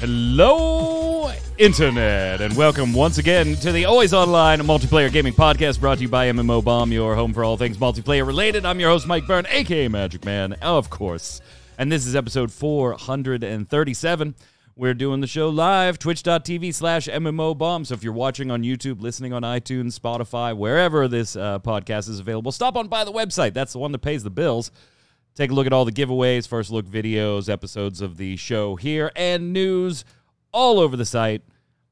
Hello, Internet, and welcome once again to the Always Online Multiplayer Gaming Podcast brought to you by MMO Bomb, your home for all things multiplayer related. I'm your host, Mike Byrne, a.k.a. Magic Man, of course. And this is episode 437. We're doing the show live, twitch.tv/MMO Bomb. So if you're watching on YouTube, listening on iTunes, Spotify, wherever this podcast is available, stop on by the website. That's the one that pays the bills. Take a look at all the giveaways, first look videos, episodes of the show here, and news all over the site.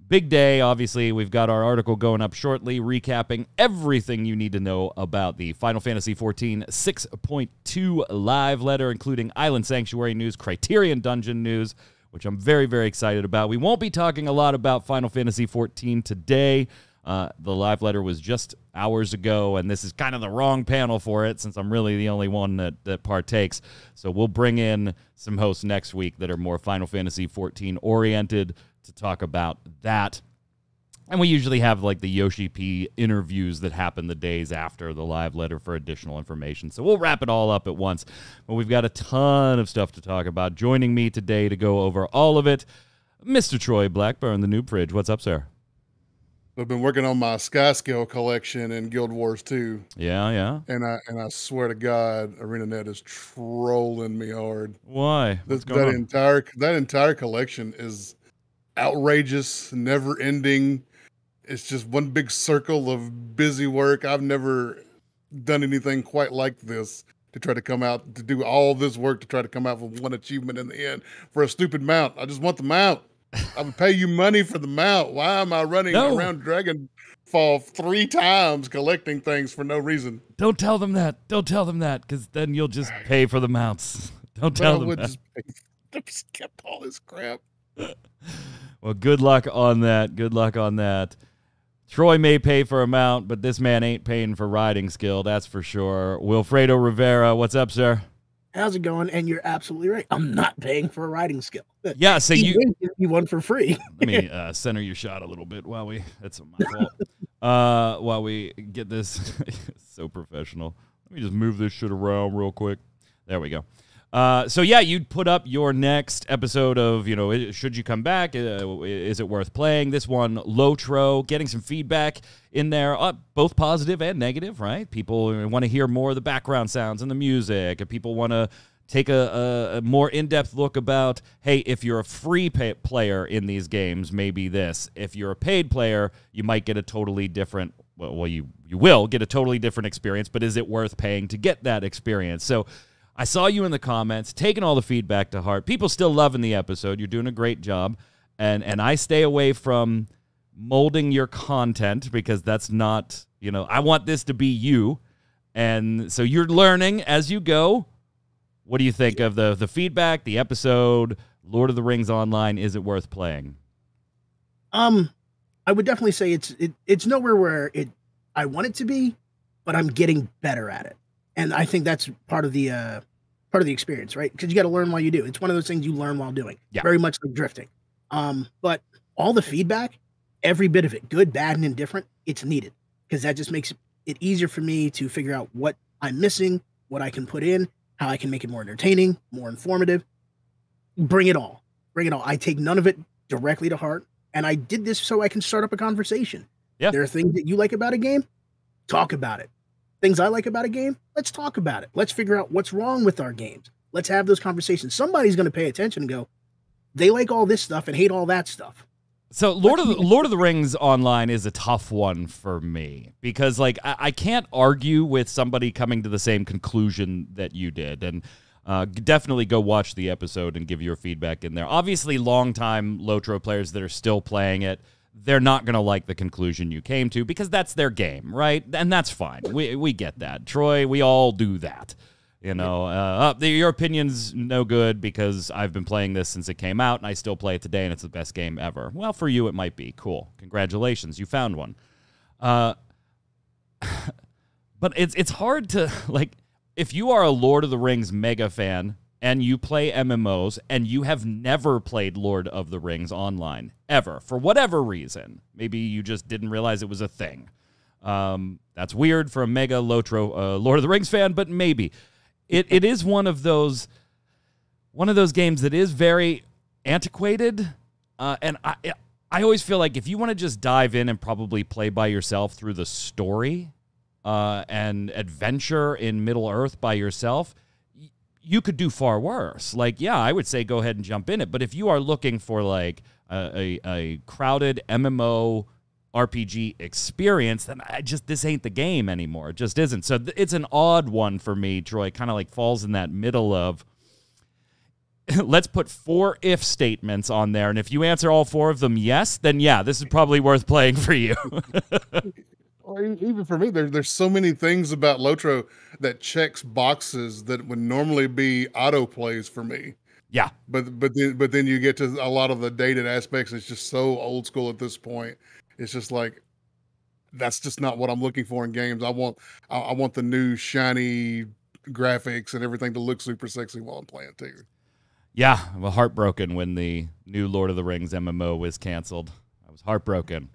Big day, obviously. We've got our article going up shortly, recapping everything you need to know about the Final Fantasy XIV 6.2 live letter, including Island Sanctuary news, Criterion Dungeon news, which I'm very, very excited about. We won't be talking a lot about Final Fantasy XIV today. The live letter was just hours ago, and this is kind of the wrong panel for it since I'm really the only one that partakes. So we'll bring in some hosts next week that are more Final Fantasy XIV oriented to talk about that. And we usually have like the Yoshi P interviews that happen the days after the live letter for additional information. So we'll wrap it all up at once. But we've got a ton of stuff to talk about. Joining me today to go over all of it, Mr. Troy Blackburn, the Noob Fridge. What's up, sir? I've been working on my Skyscale collection in Guild Wars 2. Yeah. And I swear to God, ArenaNet is trolling me hard. Why? That entire collection is outrageous, never ending. It's just one big circle of busy work. I've never done anything quite like this to try to come out, to do all this work to try to come out with one achievement in the end for a stupid mount. I just want the mount. I would pay you money for the mount. Why am I running around Dragonfall 3 times collecting things for no reason? Don't tell them that. Don't tell them that, because then you'll just pay for the mounts. Don't tell them that. I just kept all this crap. Well, good luck on that. Good luck on that. Troy may pay for a mount, but this man ain't paying for riding skill, that's for sure. Wilfredo Rivera, what's up, sir? How's it going? And you're absolutely right. I'm not paying for a riding skill. Yeah, so you one for free. Let me center your shot a little bit that's my fault. While we get this so professional. Let me just move this shit around real quick. There we go. So yeah, you'd put up your next episode of, should you come back? Is it worth playing? This one, Lotro, getting some feedback in there, both positive and negative, right? People want to hear more of the background sounds and the music, and people want to take a more in-depth look about, hey, if you're a free player in these games, maybe this. If you're a paid player, you might get a totally different, you will get a totally different experience, but is it worth paying to get that experience? So I saw you in the comments, taking all the feedback to heart. People still loving the episode. You're doing a great job. And I stay away from molding your content because that's not, I want this to be you. And so you're learning as you go. What do you think of the feedback, the episode, Lord of the Rings Online? Is it worth playing? I would definitely say it's nowhere where I want it to be, but I'm getting better at it. And I think that's part of the experience, right? Because you got to learn while you do. It's one of those things you learn while doing. Yeah. Very much like drifting. But all the feedback, every bit of it, good, bad, and indifferent, it's needed. Because that just makes it easier for me to figure out what I'm missing, what I can put in, how I can make it more entertaining, more informative. Bring it all. Bring it all. I take none of it directly to heart. And I did this so I can start up a conversation. Yeah. There are things that you like about a game, talk about it. Things I like about a game, let's talk about it. Let's figure out what's wrong with our games. Let's have those conversations. Somebody's going to pay attention and go, they like all this stuff and hate all that stuff. So Lord of the Rings Online is a tough one for me because I can't argue with somebody coming to the same conclusion that you did. And definitely go watch the episode and give your feedback in there. Obviously, longtime Lotro players that are still playing it, they're not going to like the conclusion you came to because that's their game, right? And that's fine. We get that. Troy, we all do that. Your opinion's no good because I've been playing this since it came out and I still play it today and it's the best game ever. Well, for you, it might be. Cool. Congratulations. You found one. But it's hard to, if you are a Lord of the Rings mega fan and you play MMOs and you have never played Lord of the Rings Online, ever, for whatever reason, maybe you just didn't realize it was a thing. That's weird for a mega Lotro Lord of the Rings fan, but maybe. It is one of those games that is very antiquated And I always feel like if you want to just dive in and probably play by yourself through the story and adventure in Middle Earth by yourself, you could do far worse. Like, yeah, I would say go ahead and jump in it. But if you are looking for like a crowded MMO RPG experience, then this ain't the game anymore. It just isn't. So it's an odd one for me, Troy. Kind of like falls in that middle of, let's put 4 if statements on there, and if you answer all 4 of them yes, then yeah, this is probably worth playing for you. Or even for me, there's so many things about Lotro that checks boxes that would normally be auto plays for me. Yeah, but then you get to a lot of the dated aspects. It's just so old school at this point. It's just like, that's just not what I'm looking for in games. I want the new shiny graphics and everything to look super sexy while I'm playing too. Yeah, I was heartbroken when the new Lord of the Rings MMO was canceled. I was heartbroken.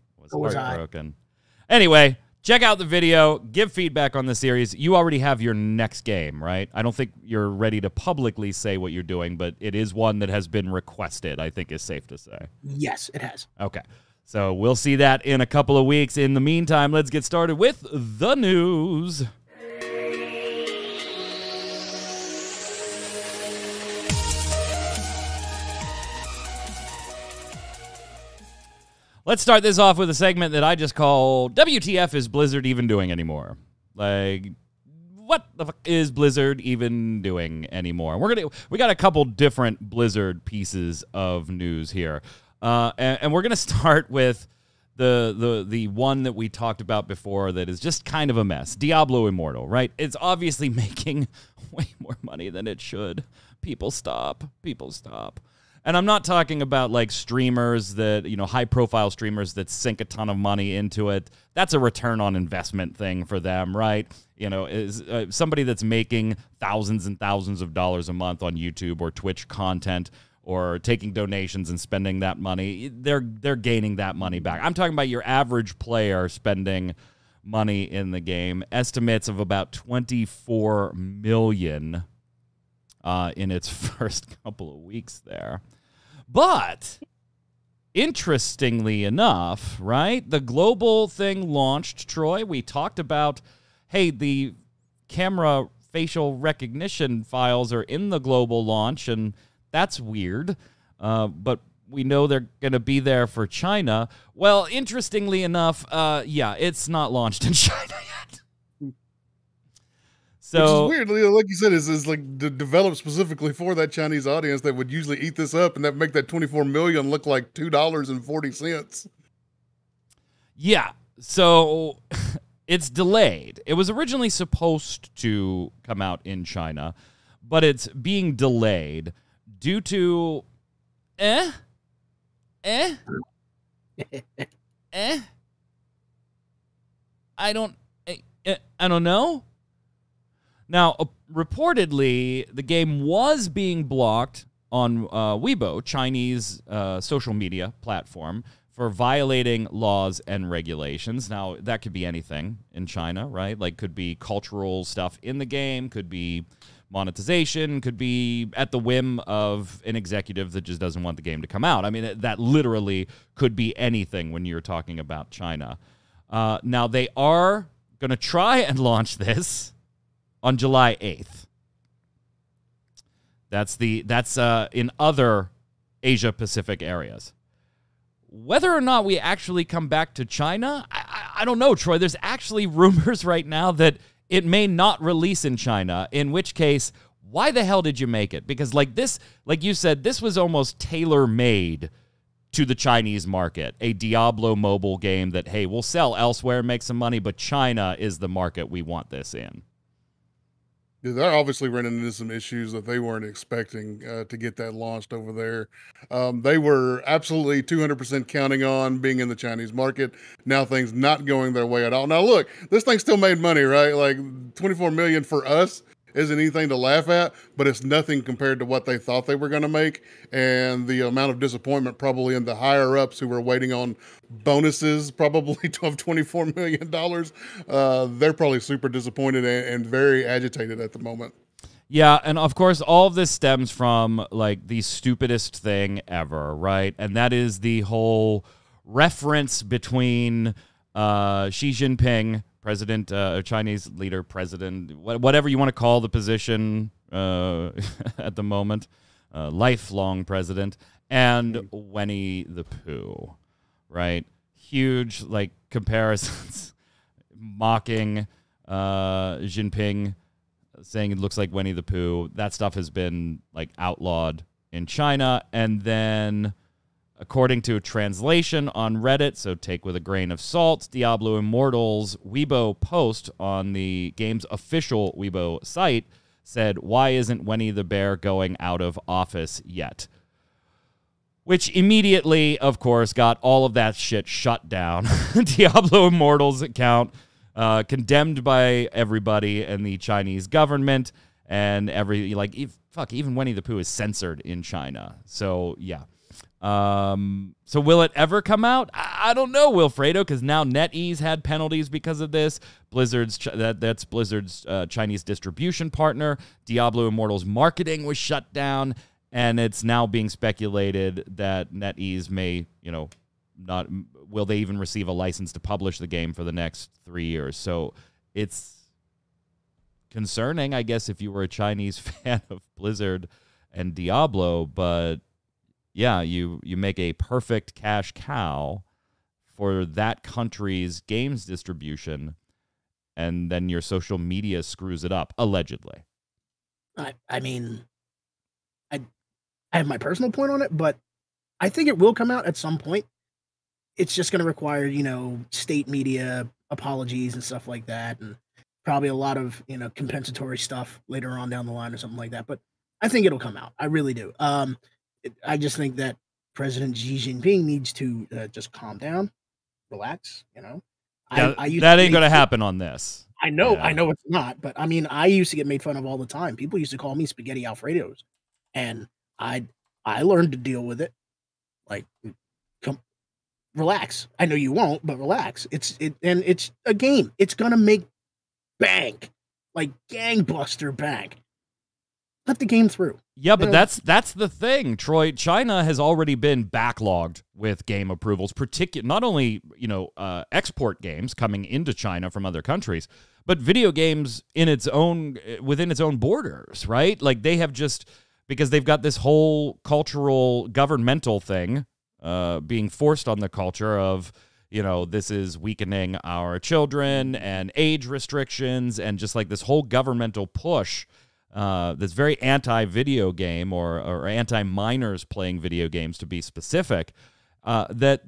Anyway, check out the video. Give feedback on the series. You already have your next game, right? I don't think you're ready to publicly say what you're doing, but it is one that has been requested, I think is safe to say. Yes, it has. Okay. So we'll see that in a couple of weeks. In the meantime, let's get started with the news. Let's start this off with a segment that I just call WTF is Blizzard even doing anymore? Like, what the fuck is Blizzard even doing anymore? We got a couple different Blizzard pieces of news here. And we're going to start with the one that we talked about before that is just kind of a mess. Diablo Immortal, right? It's obviously making way more money than it should. People stop. And I'm not talking about like streamers that, high profile streamers that sink a ton of money into it. That's a return on investment thing for them, right? Is somebody that's making thousands and thousands of dollars a month on YouTube or Twitch content or taking donations and spending that money, they're gaining that money back. I'm talking about your average player spending money in the game. Estimates of about 24 million in its first couple of weeks there. But interestingly enough, right, the global thing launched, Troy. We talked about, hey, the camera facial recognition files are in the global launch, and that's weird. But we know they're going to be there for China. Well, interestingly enough, yeah, it's not launched in China yet. So, which is weird, like you said, is like developed specifically for that Chinese audience that would usually eat this up, and that make that 24 million look like $2.40. Yeah, so it's delayed. It was originally supposed to come out in China, but it's being delayed due to I don't know. Now, reportedly, the game was being blocked on Weibo, Chinese social media platform, for violating laws and regulations. Now, that could be anything in China, right? Like, could be cultural stuff in the game, could be monetization, could be at the whim of an executive that just doesn't want the game to come out. I mean, that literally could be anything when you're talking about China. Now, they are going to try and launch this on July 8th. That's in other Asia-Pacific areas. Whether or not we actually come back to China, I don't know, Troy. There's actually rumors right now that it may not release in China, in which case, why the hell did you make it? Because like you said, this was almost tailor-made to the Chinese market, a Diablo mobile game that, hey, we'll sell elsewhere and make some money, but China is the market we want this in. Yeah, they're obviously running into some issues that they weren't expecting to get that launched over there. They were absolutely 200% counting on being in the Chinese market. Now things not going their way at all. Now look, this thing still made money, right? Like 24 million for us isn't anything to laugh at, but it's nothing compared to what they thought they were going to make. And the amount of disappointment probably in the higher ups who were waiting on bonuses, probably of $24 million. They're probably super disappointed and very agitated at the moment. Yeah, and of course, all of this stems from like the stupidest thing ever, right? And that is the whole reference between Xi Jinping, president, Chinese leader, president, whatever you want to call the position at the moment, lifelong president, and Winnie the Pooh, right? Huge like comparisons, mocking Jinping, saying it looks like Winnie the Pooh. That stuff has been like outlawed in China. And then according to a translation on Reddit, so take with a grain of salt, Diablo Immortal's Weibo post on the game's official Weibo site said, "Why isn't Winnie the Bear going out of office yet?" Which immediately, of course, got all of that shit shut down. Diablo Immortal's account condemned by everybody in the Chinese government, and even Winnie the Pooh is censored in China. So yeah. So will it ever come out? I don't know, Wilfredo, because now NetEase had penalties because of this. That's Blizzard's Chinese distribution partner. Diablo Immortal's marketing was shut down, and it's now being speculated that NetEase may, not will they even receive a license to publish the game for the next 3 years. So it's concerning, I guess, if you were a Chinese fan of Blizzard and Diablo, but yeah, you make a perfect cash cow for that country's games distribution, and then your social media screws it up, allegedly. I mean, I have my personal point on it, but I think it will come out at some point. It's just going to require, state media apologies and stuff like that, and probably a lot of, compensatory stuff later on down the line or something like that. But I think it'll come out. I really do. I just think that President Xi Jinping needs to just calm down, relax. Yeah, that ain't going to happen on this. I know it's not, but I mean, I used to get made fun of all the time. People used to call me Spaghetti Alfredos, and I learned to deal with it. Like, relax. I know you won't, but relax. It's a game. It's gonna make bank, like gangbuster bank. Let the game through. Yeah, but that's the thing, Troy. China has already been backlogged with game approvals, not only export games coming into China from other countries, but video games within its own borders, right? Like they have because they've got this whole cultural governmental thing being forced on the culture of, this is weakening our children and age restrictions and just like this whole governmental push that's very anti-video game or anti-minors playing video games, to be specific, that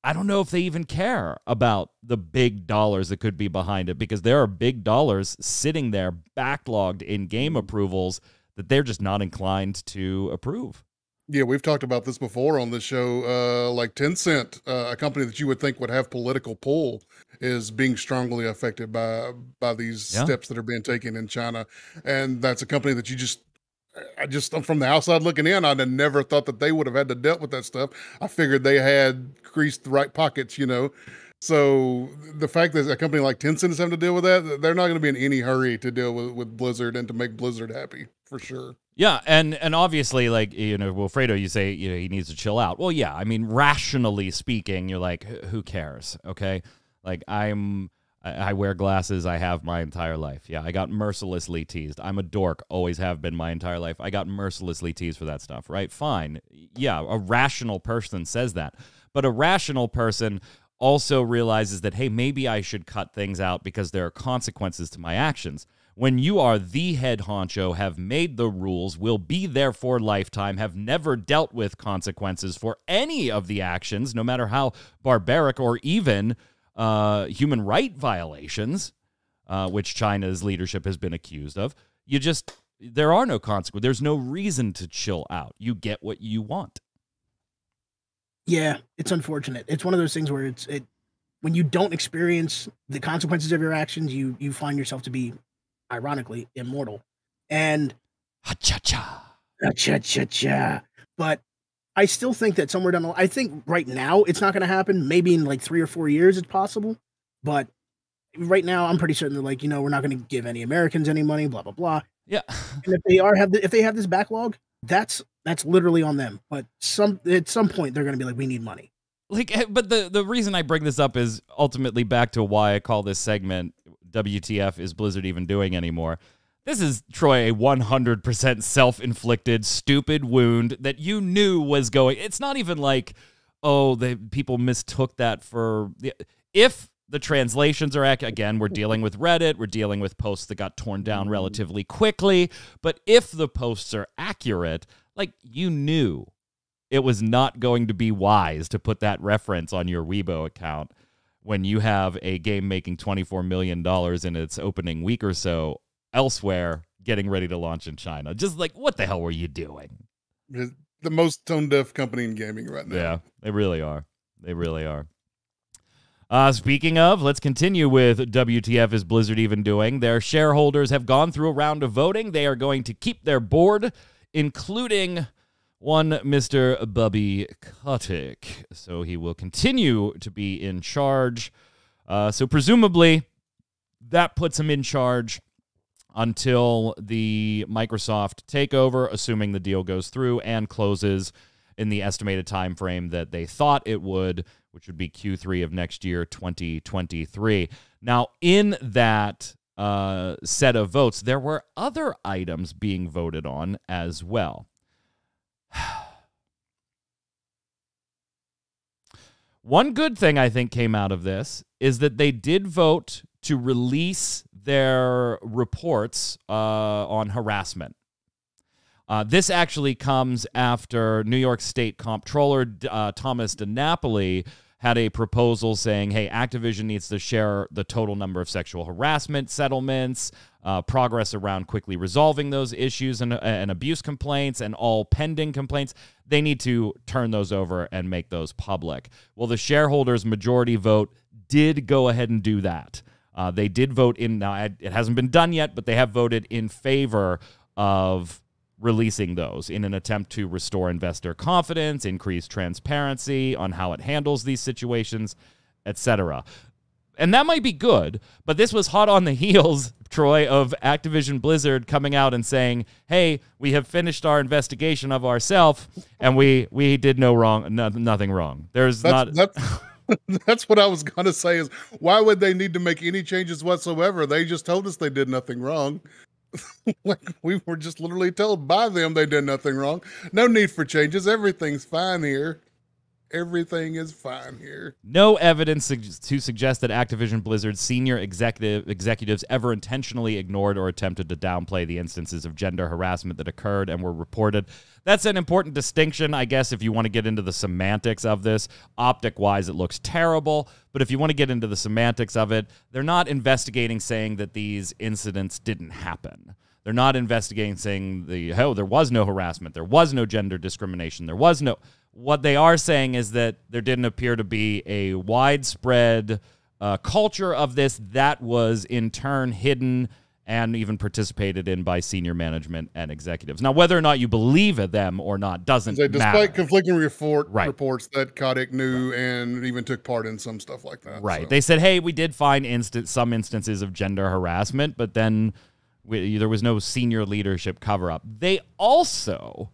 I don't know if they even care about the big dollars that could be behind it, because there are big dollars sitting there backlogged in game approvals that they're just not inclined to approve. Yeah, we've talked about this before on this show. Like Tencent, a company that you would think would have political pull, is being strongly affected by these steps that are being taken in China. And that's a company that I'm from the outside looking in, I'd have never thought that they would have had to deal with that stuff. I figured they had greased the right pockets, So the fact that a company like Tencent is having to deal with that, they're not going to be in any hurry to deal with Blizzard and to make Blizzard happy, for sure. Yeah, and obviously, like, Wilfredo, you say, he needs to chill out. Well, yeah, I mean, rationally speaking, you're like, who cares, okay? Like, I wear glasses, I have my entire life. Yeah, I got mercilessly teased. I'm a dork, always have been my entire life. I got mercilessly teased for that stuff, right? Fine. Yeah, a rational person says that. But a rational person also realizes that, hey, maybe I should cut things out because there are consequences to my actions. When you are the head honcho, have made the rules, will be there for lifetime, have never dealt with consequences for any of the actions, no matter how barbaric or even human right violations, which China's leadership has been accused of, there are no consequences. There's no reason to chill out. You get what you want. Yeah, it's unfortunate. It's one of those things where when you don't experience the consequences of your actions, you find yourself to be, ironically, immortal. And ha-cha-cha. But I still think that somewhere down the line, I think right now it's not going to happen. Maybe in like 3 or 4 years it's possible. But right now, I'm pretty certain they're like, we're not going to give any Americans any money, blah blah blah. Yeah. And if they have this backlog, that's literally on them. But at some point, they're going to be like, we need money. But the reason I bring this up is ultimately back to why I call this segment WTF is Blizzard even doing anymore. This is, Troy, a 100% self-inflicted, stupid wound that you knew was going. It's not even like, people mistook that for... If the translations are accurate, again, we're dealing with Reddit, we're dealing with posts that got torn down relatively quickly, but if the posts are accurate, you knew it was not going to be wise to put that reference on your Weibo account when you have a game making $24 million in its opening week or so elsewhere, getting ready to launch in China. Just what the hell were you doing? The most tone-deaf company in gaming right now. Yeah, they really are. They really are. Speaking of, let's continue with WTF is Blizzard even doing. Their shareholders have gone through a round of voting. They are going to keep their board, including one Mr. Bobby Kotick. So he will continue to be in charge. So presumably that puts him in charge until the Microsoft takeover, assuming the deal goes through and closes in the estimated time frame that they thought it would, which would be Q3 of next year, 2023. Now, in that set of votes, there were other items being voted on as well. One good thing I think came out of this is that they did vote to release their reports on harassment. This actually comes after New York State Comptroller Thomas DiNapoli had a proposal saying, hey, Activision needs to share the total number of sexual harassment settlements, progress around quickly resolving those issues and abuse complaints and all pending complaints. They need to turn those over and make those public. Well, the shareholders' majority vote did go ahead and do that. They did vote in, now it hasn't been done yet, but they have voted in favor of releasing those in an attempt to restore investor confidence, increase transparency on how it handles these situations, etc. And that might be good, but this was hot on the heels, Troy, of Activision Blizzard coming out and saying, hey, we have finished our investigation of ourselves, and we did nothing wrong. That's what I was going to say is, why would they need to make any changes whatsoever? They just told us they did nothing wrong. We were just literally told by them they did nothing wrong. No need for changes. Everything's fine here. Everything is fine here. No evidence to suggest that Activision Blizzard's senior executives ever intentionally ignored or attempted to downplay the instances of gender harassment that occurred and were reported. That's an important distinction, I guess, if you want to get into the semantics of this. Optic-wise, it looks terrible, but if you want to get into the semantics of it, they're not investigating saying that these incidents didn't happen. They're not investigating saying, there was no harassment, there was no gender discrimination, there was no... What they are saying is that there didn't appear to be a widespread culture of this that was in turn hidden and even participated in by senior management and executives. Now, whether or not you believe in them or not doesn't matter. Despite conflicting reports that Kotick knew and even took part in some stuff like that. Right. So. They said, hey, we did find some instances of gender harassment, but then there was no senior leadership cover-up. They also...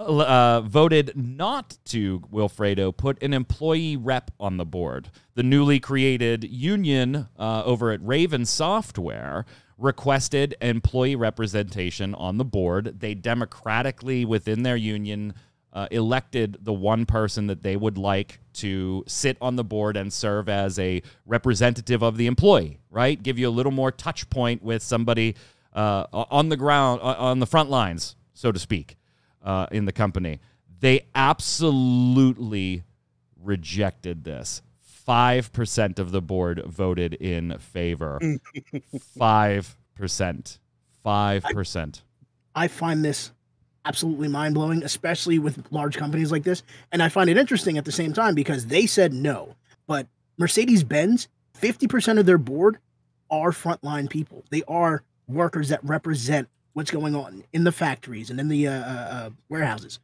voted not to, Wilfredo, put an employee rep on the board. The newly created union over at Raven Software requested employee representation on the board. They democratically, within their union, elected the one person that they would like to sit on the board and serve as a representative of the employee, right? Give you a little more touch point with somebody on the ground, on the front lines, so to speak. In the company. They absolutely rejected this. 5% of the board voted in favor. 5%. 5%. I find this absolutely mind-blowing, especially with large companies like this. And I find it interesting at the same time because they said no. But Mercedes-Benz, 50% of their board are frontline people. They are workers that represent what's going on in the factories and in the warehouses.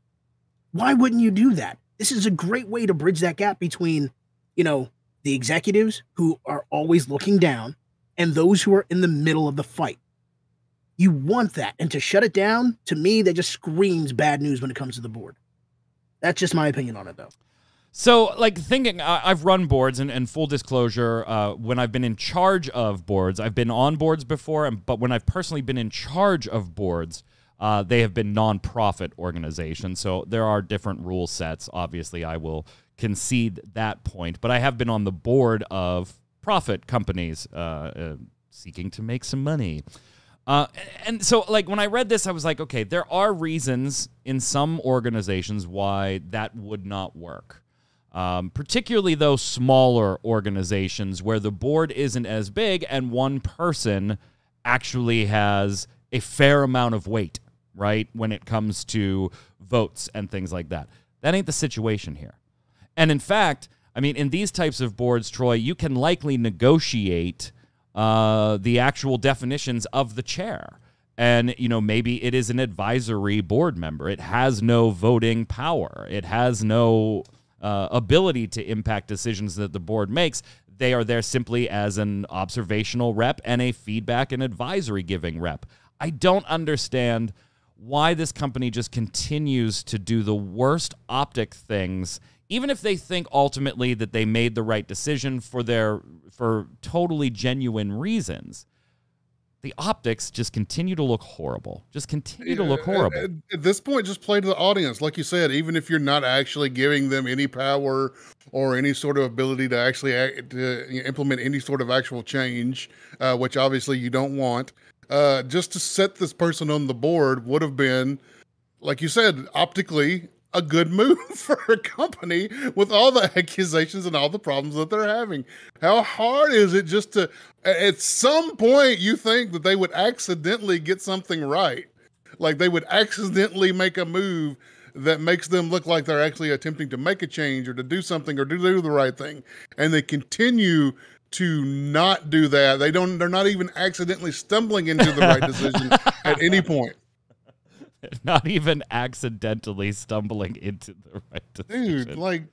Why wouldn't you do that? This is a great way to bridge that gap between, the the executives who are always looking down, and those who are in the middle of the fight. You want that. And to shut it down, to me, that just screams bad news when it comes to the board. That's just my opinion on it, though. So, like, thinking, I've run boards, and full disclosure, when I've been in charge of boards, I've been on boards before, but when I've personally been in charge of boards, they have been nonprofit organizations. So there are different rule sets. Obviously, I will concede that point. But I have been on the board of profit companies seeking to make some money. And so, like, when I read this, I was like, okay, there are reasons in some organizations why that would not work. Particularly those smaller organizations where the board isn't as big and one person actually has a fair amount of weight, right, when it comes to votes and things like that. That ain't the situation here. And in fact, I mean, in these types of boards, Troy, you can likely negotiate the actual definitions of the chair. And, you know, maybe it is an advisory board member. It has no voting power. It has no ability to impact decisions that the board makes. They are there simply as an observational rep and a feedback and advisory giving rep. I don't understand why this company just continues to do the worst optic things, even if they think ultimately that they made the right decision for totally genuine reasons. The optics just continue to look horrible. Just continue to look horrible. At this point, just play to the audience. Like you said, even if you're not actually giving them any power or any sort of ability to actually to implement any sort of actual change, which obviously you don't want, just to set this person on the board would have been, like you said, optically a good move for a company with all the accusations and all the problems that they're having. How hard is it just to, at some point, you think that they would accidentally get something right? Like they would accidentally make a move that makes them look like they're actually attempting to make a change or to do something or to do the right thing. And they continue to not do that. They're not even accidentally stumbling into the right decision at any point. Not even accidentally stumbling into the right decision. Dude, like,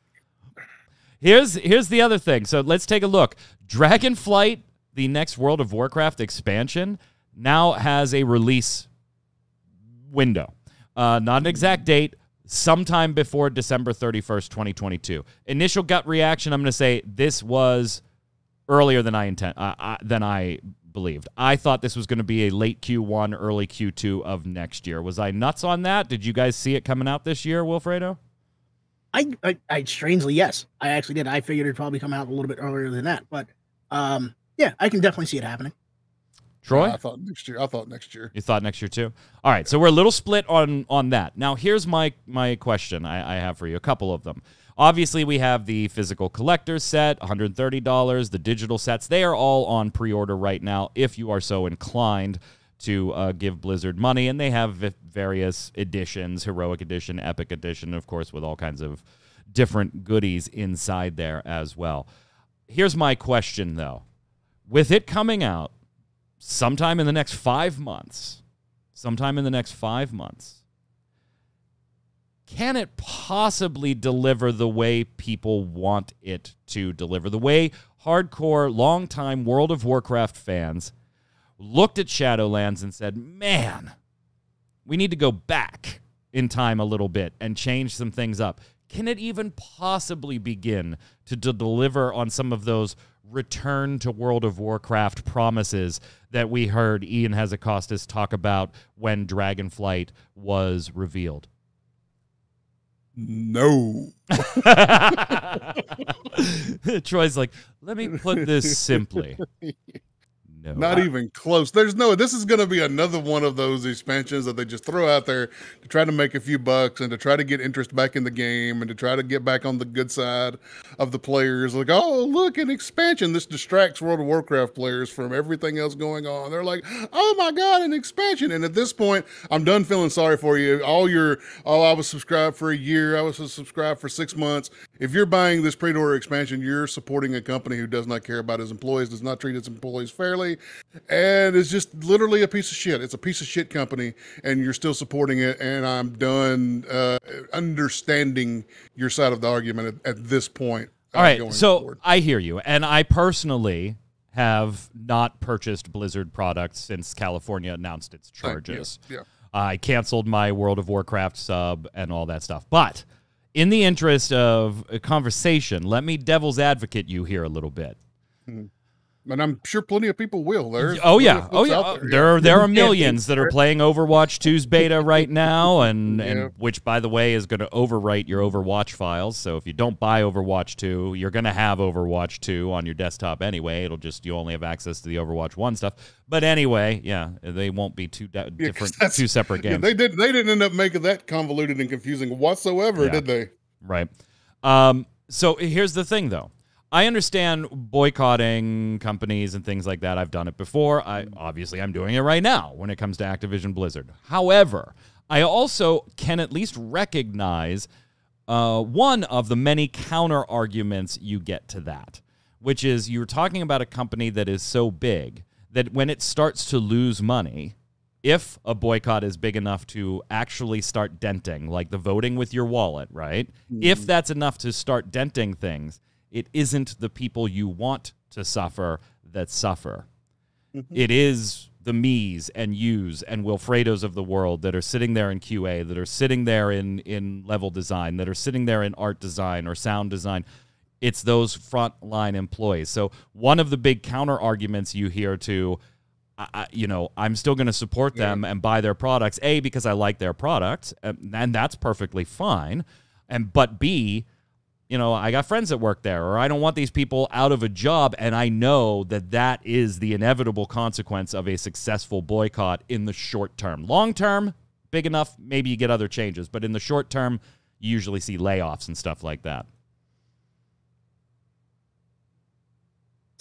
here's the other thing. So let's take a look. Dragonflight, the next World of Warcraft expansion, now has a release window. Not an exact date, sometime before December 31st, 2022. Initial gut reaction, I'm going to say this was earlier than I believed. I thought this was going to be a late Q1, early Q2 of next year. Was I nuts on that? Did you guys see it coming out this year, Wilfredo? I strangely, yes. I actually did. I figured it'd probably come out a little bit earlier than that. But, yeah, I can definitely see it happening. Troy? I thought next year. You thought next year too? All right, so we're a little split on that. Now, here's my question I have for you, a couple of them. Obviously, we have the physical collector's set, $130. The digital sets, they are all on pre-order right now if you are so inclined to give Blizzard money. And they have various editions, Heroic Edition, Epic Edition, of course, with all kinds of different goodies inside there as well. Here's my question, though. With it coming out sometime in the next 5 months, can it possibly deliver the way people want it to deliver? The way hardcore, longtime World of Warcraft fans looked at Shadowlands and said, man, we need to go back in time a little bit and change some things up. Can it even possibly begin to deliver on some of those return to World of Warcraft promises that we heard Ian Hazzikostas talk about when Dragonflight was revealed? No. Troy's like, let me put this simply. No. Not even close. This is going to be another one of those expansions that they just throw out there to try to make a few bucks and to try to get interest back in the game and to try to get back on the good side of the players. Like, oh, look, an expansion. This distracts World of Warcraft players from everything else going on. They're like, oh my God, an expansion. And at this point, I'm done feeling sorry for you. I was subscribed for a year. I was subscribed for 6 months. If you're buying this pre-order expansion, you're supporting a company who does not care about its employees, does not treat its employees fairly, and it's just literally a piece of shit. It's a piece of shit company, and you're still supporting it, and I'm done understanding your side of the argument at this point. All right, going so forward. I hear you, and I personally have not purchased Blizzard products since California announced its charges. Yeah. I canceled my World of Warcraft sub and all that stuff. But in the interest of a conversation, let me devil's advocate you here a little bit. And I'm sure plenty of people will. There's Oh plenty yeah, of folks out There are millions that are playing Overwatch 2's beta right now, and Yeah. which, by the way, is going to overwrite your Overwatch files. So if you don't buy Overwatch 2, you're going to have Overwatch 2 on your desktop anyway. It'll just you only have access to the Overwatch 1 stuff. But anyway, yeah, they won't be two separate games. They didn't end up making that convoluted and confusing whatsoever, did they? Right. So here's the thing, though. I understand boycotting companies and things like that. I've done it before. I'm doing it right now when it comes to Activision Blizzard. However, I also can at least recognize one of the many counter arguments you get to that, which is you're talking about a company that is so big that when it starts to lose money, if a boycott is big enough to actually start denting, like the voting with your wallet, right? If that's enough to start denting things, it isn't the people you want to suffer that suffer. It is the me's and you's and Wilfredos of the world that are sitting there in QA, that are sitting there in level design, that are sitting there in art design or sound design. It's those frontline employees. So one of the big counter arguments you hear to, I'm still going to support them and buy their products, A, because I like their products, and that's perfectly fine. But B, I got friends that work there, or I don't want these people out of a job, and I know that is the inevitable consequence of a successful boycott in the short term. Long term, big enough, maybe you get other changes, but in the short term, you usually see layoffs and stuff like that.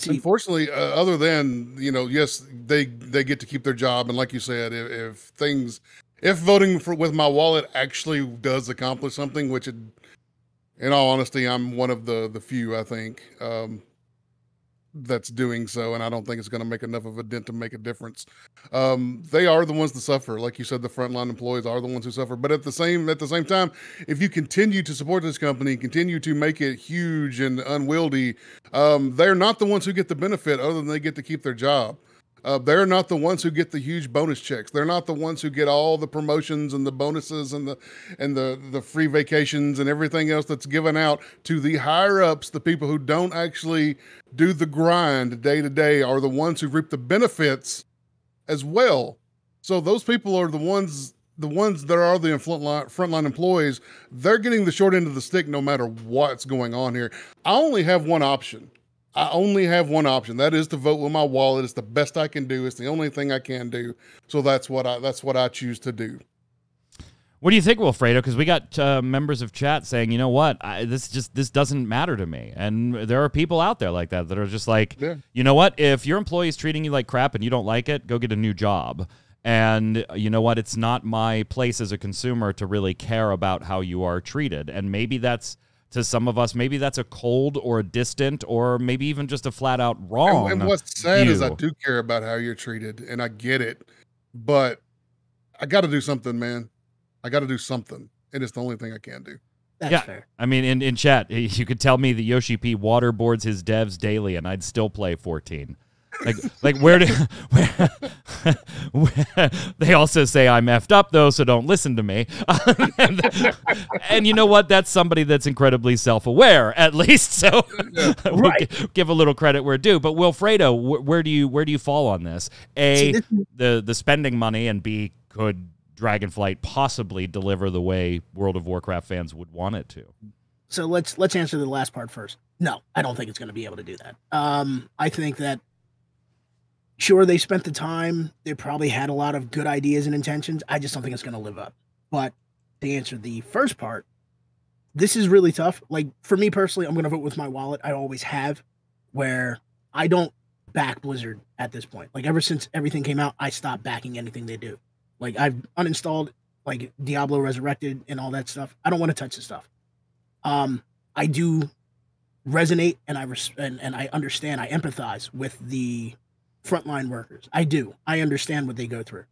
Unfortunately, other than, yes, they get to keep their job. And like you said, if voting with my wallet actually does accomplish something, which in all honesty, I'm one of the few, I think, that's doing so, and I don't think it's going to make enough of a dent to make a difference. They are the ones that suffer. Like you said, the frontline employees are the ones who suffer. But at the same time, if you continue to support this company, continue to make it huge and unwieldy, they're not the ones who get the benefit other than they get to keep their job. They're not the ones who get the huge bonus checks. They're not the ones who get all the promotions and the bonuses and the free vacations and everything else that's given out to the higher ups. The people who don't actually do the grind day to day are the ones who reap the benefits as well. So those people are the ones that are the frontline employees. They're getting the short end of the stick no matter what's going on here. I only have one option. That is to vote with my wallet. It's the best I can do. It's the only thing I can do. So that's what I choose to do. What do you think, Wilfredo? Because we got members of chat saying, you know what, this doesn't matter to me. And there are people out there like that are just like, you know what, if your employee is treating you like crap and you don't like it, go get a new job. And you know what, it's not my place as a consumer to really care about how you are treated. And maybe that's, to some of us, maybe that's a cold or a distant or maybe even just a flat out wrong. And what's sad view. is I do care about how you're treated, and I get it, but I got to do something, man. I got to do something, and it's the only thing I can do. That's fair. I mean, in chat, you could tell me that Yoshi P waterboards his devs daily, and I'd still play 14. Like where they also say I'm effed up though, so don't listen to me. and you know what? That's somebody that's incredibly self-aware, at least. So we'll give a little credit where due. But Wilfredo, where do you fall on this? A, the spending money, and B, could Dragonflight possibly deliver the way World of Warcraft fans would want it to? So let's answer the last part first. No, I don't think it's going to be able to do that. I think that. Sure, they spent the time. They probably had a lot of good ideas and intentions. I just don't think it's going to live up. But to answer the first part, this is really tough. Like, for me personally, I'm going to vote with my wallet. I always have, where I don't back Blizzard at this point. Like, ever since everything came out, I stopped backing anything they do. Like, I've uninstalled, like, Diablo Resurrected and all that stuff. I don't want to touch the stuff. I do resonate, and I understand. I empathize with the frontline workers. I do. I understand what they go through.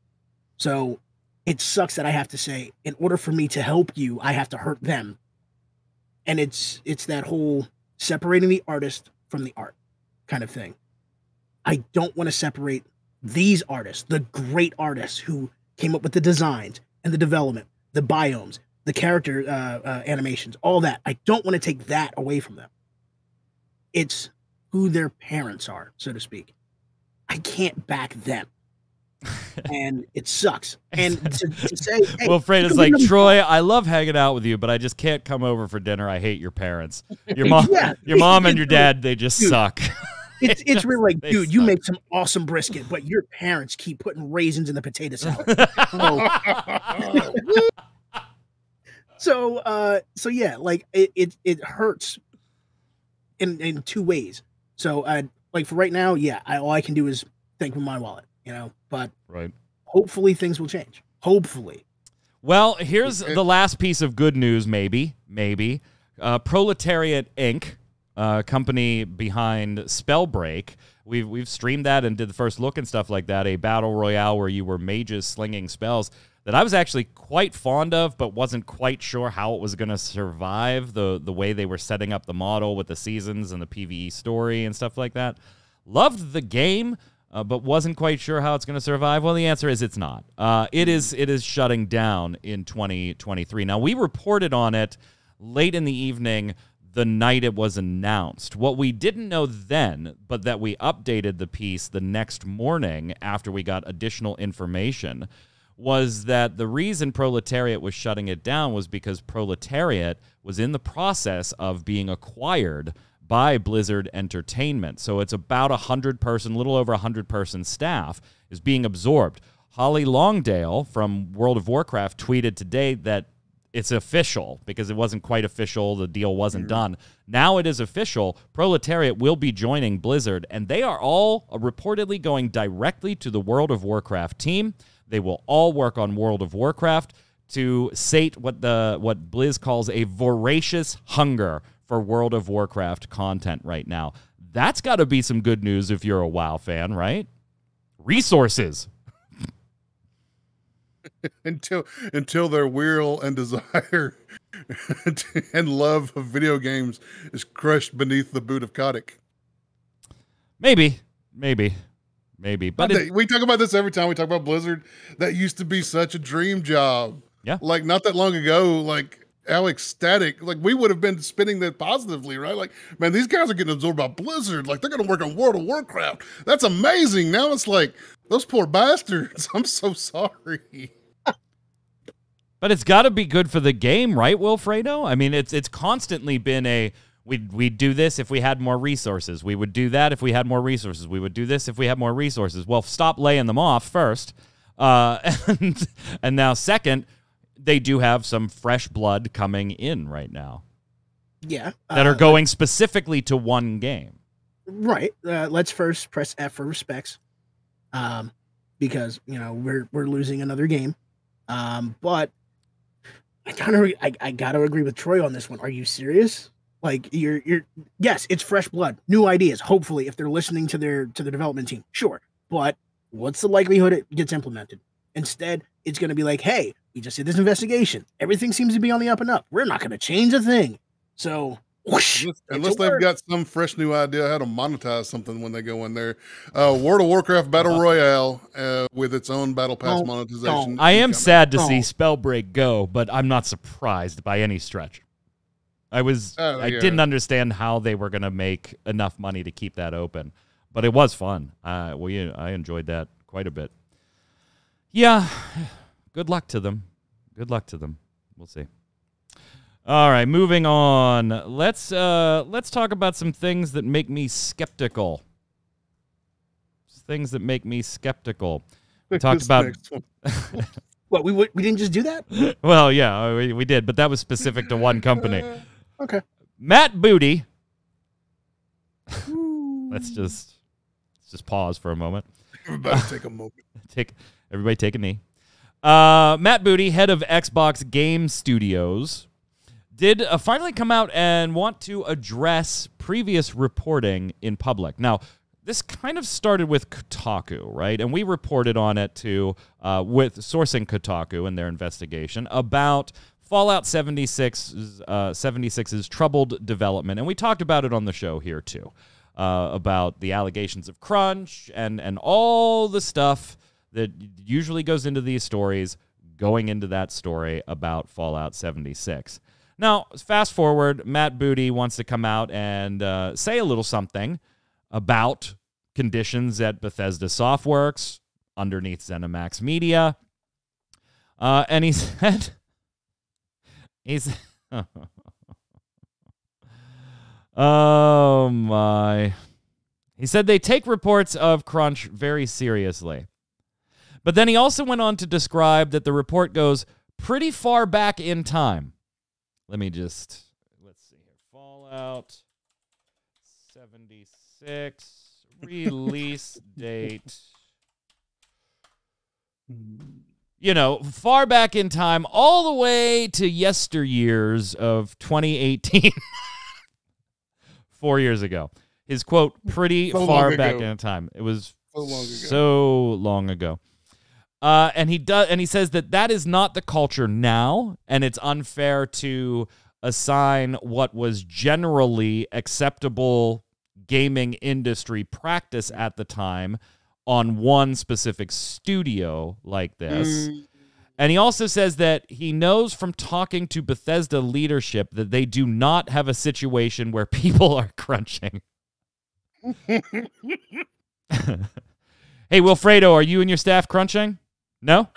So it sucks that I have to say, in order for me to help you, I have to hurt them. And it's that whole separating the artist from the art kind of thing. I don't want to separate these artists, the great artists who came up with the designs and the development, the biomes, the character animations, all that. I don't want to take that away from them. It's who their parents are, so to speak. I can't back them. And it sucks. And to say, hey, well, Fredo's like, Troy, I love hanging out with you, but I just can't come over for dinner. I hate your parents. Your mom and your dad, they just suck. It's really like, dude, you suck. make some awesome brisket, but your parents keep putting raisins in the potato salad. So yeah, like it hurts in two ways. So like for right now, yeah, all I can do is think with my wallet, but right. Hopefully things will change. Hopefully. Well, here's the last piece of good news, maybe. Proletariat Inc., company behind Spellbreak. We've streamed that and did the first look and stuff like that, a battle royale where you were mages slinging spells that I was actually quite fond of, but wasn't quite sure how it was going to survive the way they were setting up the model with the seasons and the PvE story and stuff like that. Loved the game, but wasn't quite sure how it's going to survive. Well, the answer is it's not. It is shutting down in 2023. Now, we reported on it late in the evening the night it was announced. What we didn't know then, but that we updated the piece the next morning after we got additional information, was that the reason Proletariat was shutting it down was because Proletariat was in the process of being acquired by Blizzard Entertainment. So it's about 100-person, little over 100-person staff is being absorbed. Holly Longdale from World of Warcraft tweeted today that it's official because it wasn't quite official. The deal wasn't done. Now it is official. Proletariat will be joining Blizzard, and they are all reportedly going directly to the World of Warcraft team. They will all work on World of Warcraft to sate what Blizz calls a voracious hunger for World of Warcraft content right now. That's got to be some good news if you're a WoW fan, right? Resources. until their will and desire and love of video games is crushed beneath the boot of Kotick. Maybe. But we talk about this every time we talk about Blizzard. That used to be such a dream job. Yeah. Like not that long ago, like how ecstatic, like we would have been spinning that positively, right? Like, man, these guys are getting absorbed by Blizzard. Like they're going to work on World of Warcraft. That's amazing. Now it's like, those poor bastards. I'm so sorry. But it's got to be good for the game, right, Wilfredo? I mean, it's constantly been we'd do this if we had more resources. We would do that if we had more resources. We would do this if we had more resources. Well, stop laying them off first. And now second, they do have some fresh blood coming in right now. Yeah. That are going specifically to one game. Right. Let's first press F for respects. Because, we're losing another game. But I gotta agree with Troy on this one. Are you serious? Like yes, it's fresh blood, new ideas. Hopefully, if they're listening to the development team, sure. But what's the likelihood it gets implemented? Instead, it's going to be like, hey, we just did this investigation. Everything seems to be on the up and up. We're not going to change a thing. So, whoosh, unless they've got some fresh new idea how to monetize something when they go in there. World of Warcraft Battle Royale with its own Battle Pass monetization. I am sad to see Spellbreak go, but I'm not surprised by any stretch. I didn't understand how they were going to make enough money to keep that open, but it was fun. I enjoyed that quite a bit. Yeah, good luck to them. We'll see. All right, moving on. Let's talk about some things that make me skeptical. We talked about. What, we didn't just do that? Well, yeah, we did, but that was specific to one company. Okay. Matt Booty. Let's just pause for a moment. Everybody take a moment. Everybody take a knee. Matt Booty, head of Xbox Game Studios, did finally come out and want to address previous reporting in public. Now, this kind of started with Kotaku, right? And we reported on it too, with sourcing Kotaku in their investigation about Fallout 76's troubled development, and we talked about it on the show here too, about the allegations of crunch and all the stuff that usually goes into these stories going into that story about Fallout 76. Now, fast forward, Matt Booty wants to come out and say a little something about conditions at Bethesda Softworks underneath ZeniMax Media. And he said, oh my. He said they take reports of crunch very seriously. But then he also went on to describe that the report goes pretty far back in time. Let's see here. Fallout 76 release date. You know, far back in time, all the way to yesteryears of 2018. 4 years ago. His quote, pretty far back in time. It was so long ago. And he says that is not the culture now, and it's unfair to assign what was generally acceptable gaming industry practice at the time on one specific studio like this. And he also says that he knows from talking to Bethesda leadership that they do not have a situation where people are crunching. Hey, Wilfredo, are you and your staff crunching? No?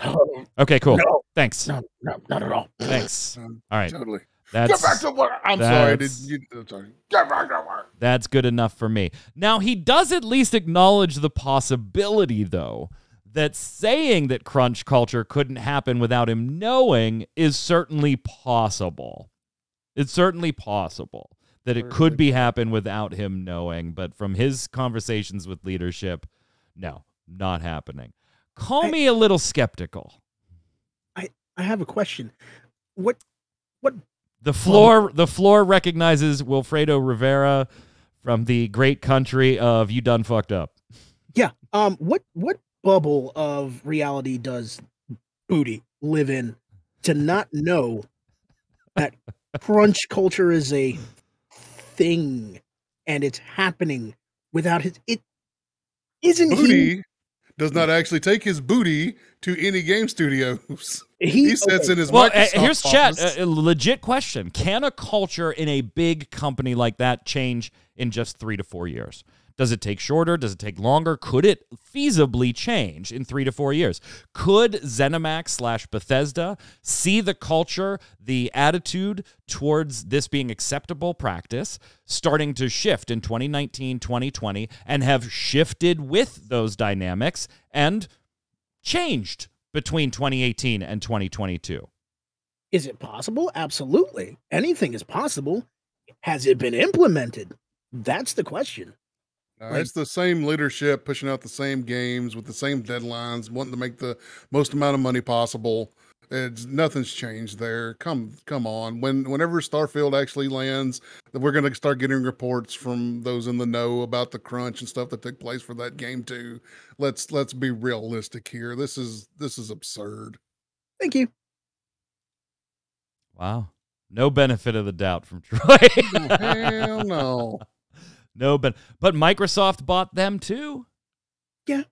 Okay, cool. No. Thanks. No, not at all. Thanks. All right. Totally. Get back to work. I'm sorry. Get back to work. That's good enough for me. Now, he does at least acknowledge the possibility, though, that saying that crunch culture couldn't happen without him knowing is certainly possible. It's certainly possible that it could be happen without him knowing, but from his conversations with leadership, no, not happening. Call me a little skeptical. I have a question. What The floor recognizes Wilfredo Rivera from the great country of You Done Fucked Up. Yeah. What bubble of reality does Booty live in to not know that crunch culture is a thing and it's happening without Booty does not actually take his booty to any game studios. He sits in his Microsoft here's chat. office. A legit question. Can a culture in a big company like that change in just 3 to 4 years? Does it take shorter? Does it take longer? Could it feasibly change in 3 to 4 years? Could ZeniMax / Bethesda see the culture, the attitude towards this being acceptable practice starting to shift in 2019, 2020, and have shifted with those dynamics and changed between 2018 and 2022? Is it possible? Absolutely. Anything is possible. Has it been implemented? That's the question. It's the same leadership pushing out the same games with the same deadlines, wanting to make the most amount of money possible. Nothing's changed there. Come on. Whenever Starfield actually lands, we're going to start getting reports from those in the know about the crunch and stuff that took place for that game too. Let's be realistic here. This is absurd. Thank you. Wow. No benefit of the doubt from Troy. Oh, hell no. No, but Microsoft bought them too. Yeah.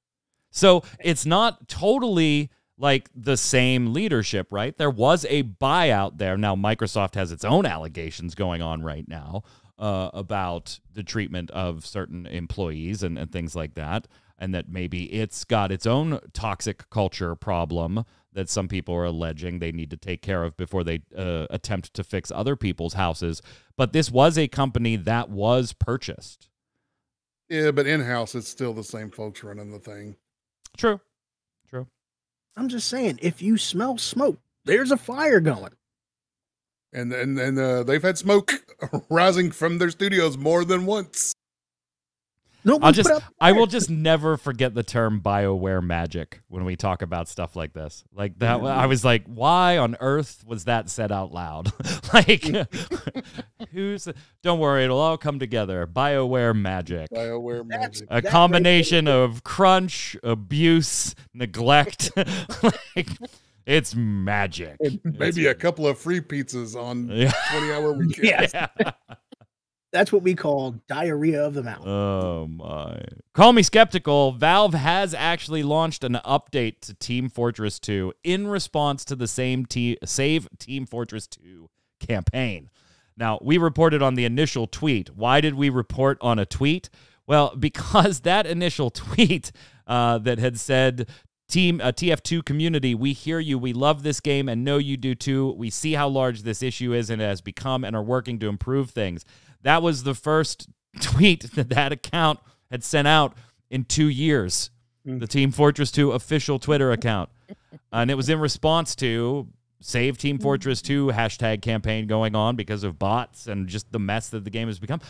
So it's not totally like the same leadership, right? There was a buyout there. Now, Microsoft has its own allegations going on right now about the treatment of certain employees and things like that, and that maybe it's got its own toxic culture problem that some people are alleging they need to take care of before they attempt to fix other people's houses. But this was a company that was purchased. Yeah, but in-house, it's still the same folks running the thing. True. I'm just saying, if you smell smoke, there's a fire going. And they've had smoke rising from their studios more than once. I will just never forget the term BioWare magic when we talk about stuff like this. Like that, I was like, why on earth was that said out loud? Like, don't worry, it'll all come together. BioWare magic. BioWare magic. A combination of crunch, abuse, neglect. Like, It's magic. Maybe a couple of free pizzas on Yeah. 20-hour weekend. Yes. Yeah. That's what we call diarrhea of the mouth. Oh my. Call me skeptical. Valve has actually launched an update to Team Fortress 2 in response to the same Save Team Fortress 2 campaign. Now, we reported on the initial tweet. Why did we report on a tweet? Well, because that initial tweet that had said, Team TF2 community, we hear you. We love this game and know you do too. We see how large this issue is and it has become and are working to improve things. That was the first tweet that account had sent out in 2 years, the Team Fortress 2 official Twitter account. And it was in response to Save Team Fortress 2 hashtag campaign going on because of bots and just the mess that the game has become.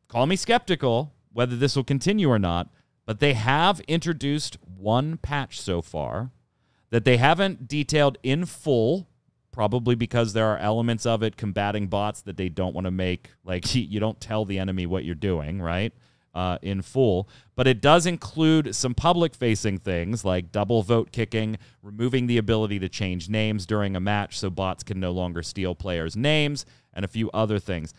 Call me skeptical whether this will continue or not, but they have introduced one patch so far that they haven't detailed in full, probably because there are elements of it combating bots that they don't want to make, like you don't tell the enemy what you're doing, right, in full. But it does include some public-facing things like double vote kicking, removing the ability to change names during a match so bots can no longer steal players' names, and a few other things.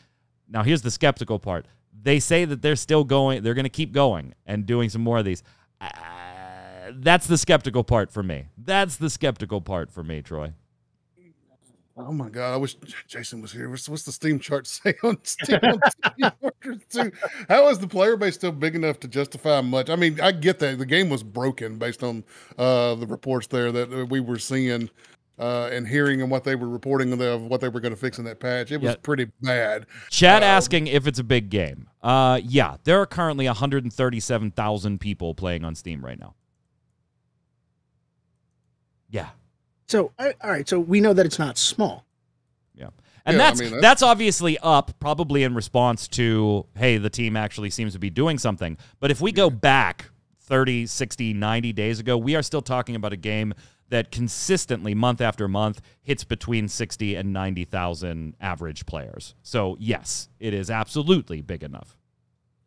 Now, here's the skeptical part. They say that they're still going, they're going to keep going and doing some more of these. That's the skeptical part for me. That's the skeptical part for me, Troy. Oh my God! I wish Jason was here. What's the Steam chart say on Steam Fortress 2? How is the player base still big enough to justify much? I mean, I get that the game was broken based on the reports there that we were seeing and hearing and what they were reporting of what they were going to fix in that patch. It was pretty bad. Chad asking if it's a big game. Yeah, there are currently 137,000 people playing on Steam right now. Yeah. So, all right. So we know that it's not small. Yeah. And that's obviously up, probably in response to, hey, the team actually seems to be doing something. But if we go back 30, 60, 90 days ago, we are still talking about a game that consistently, month after month, hits between 60 and 90,000 average players. So, yes, it is absolutely big enough.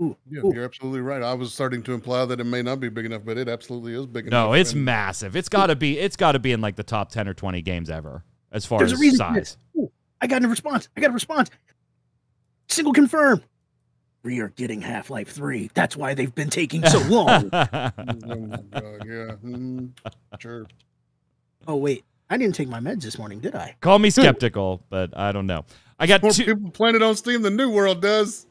Ooh, You're absolutely right. I was starting to imply that it may not be big enough, but it absolutely is big enough. No, it's massive. It's got to be in like the top 10 or 20 games ever as far as size. Ooh, I got a response. Single confirmed. We are getting Half-Life 3. That's why they've been taking so long. Oh my God, yeah. Sure. Oh, wait. I didn't take my meds this morning, did I? Call me skeptical, but I don't know. I got more people playing it on Steam than New World does.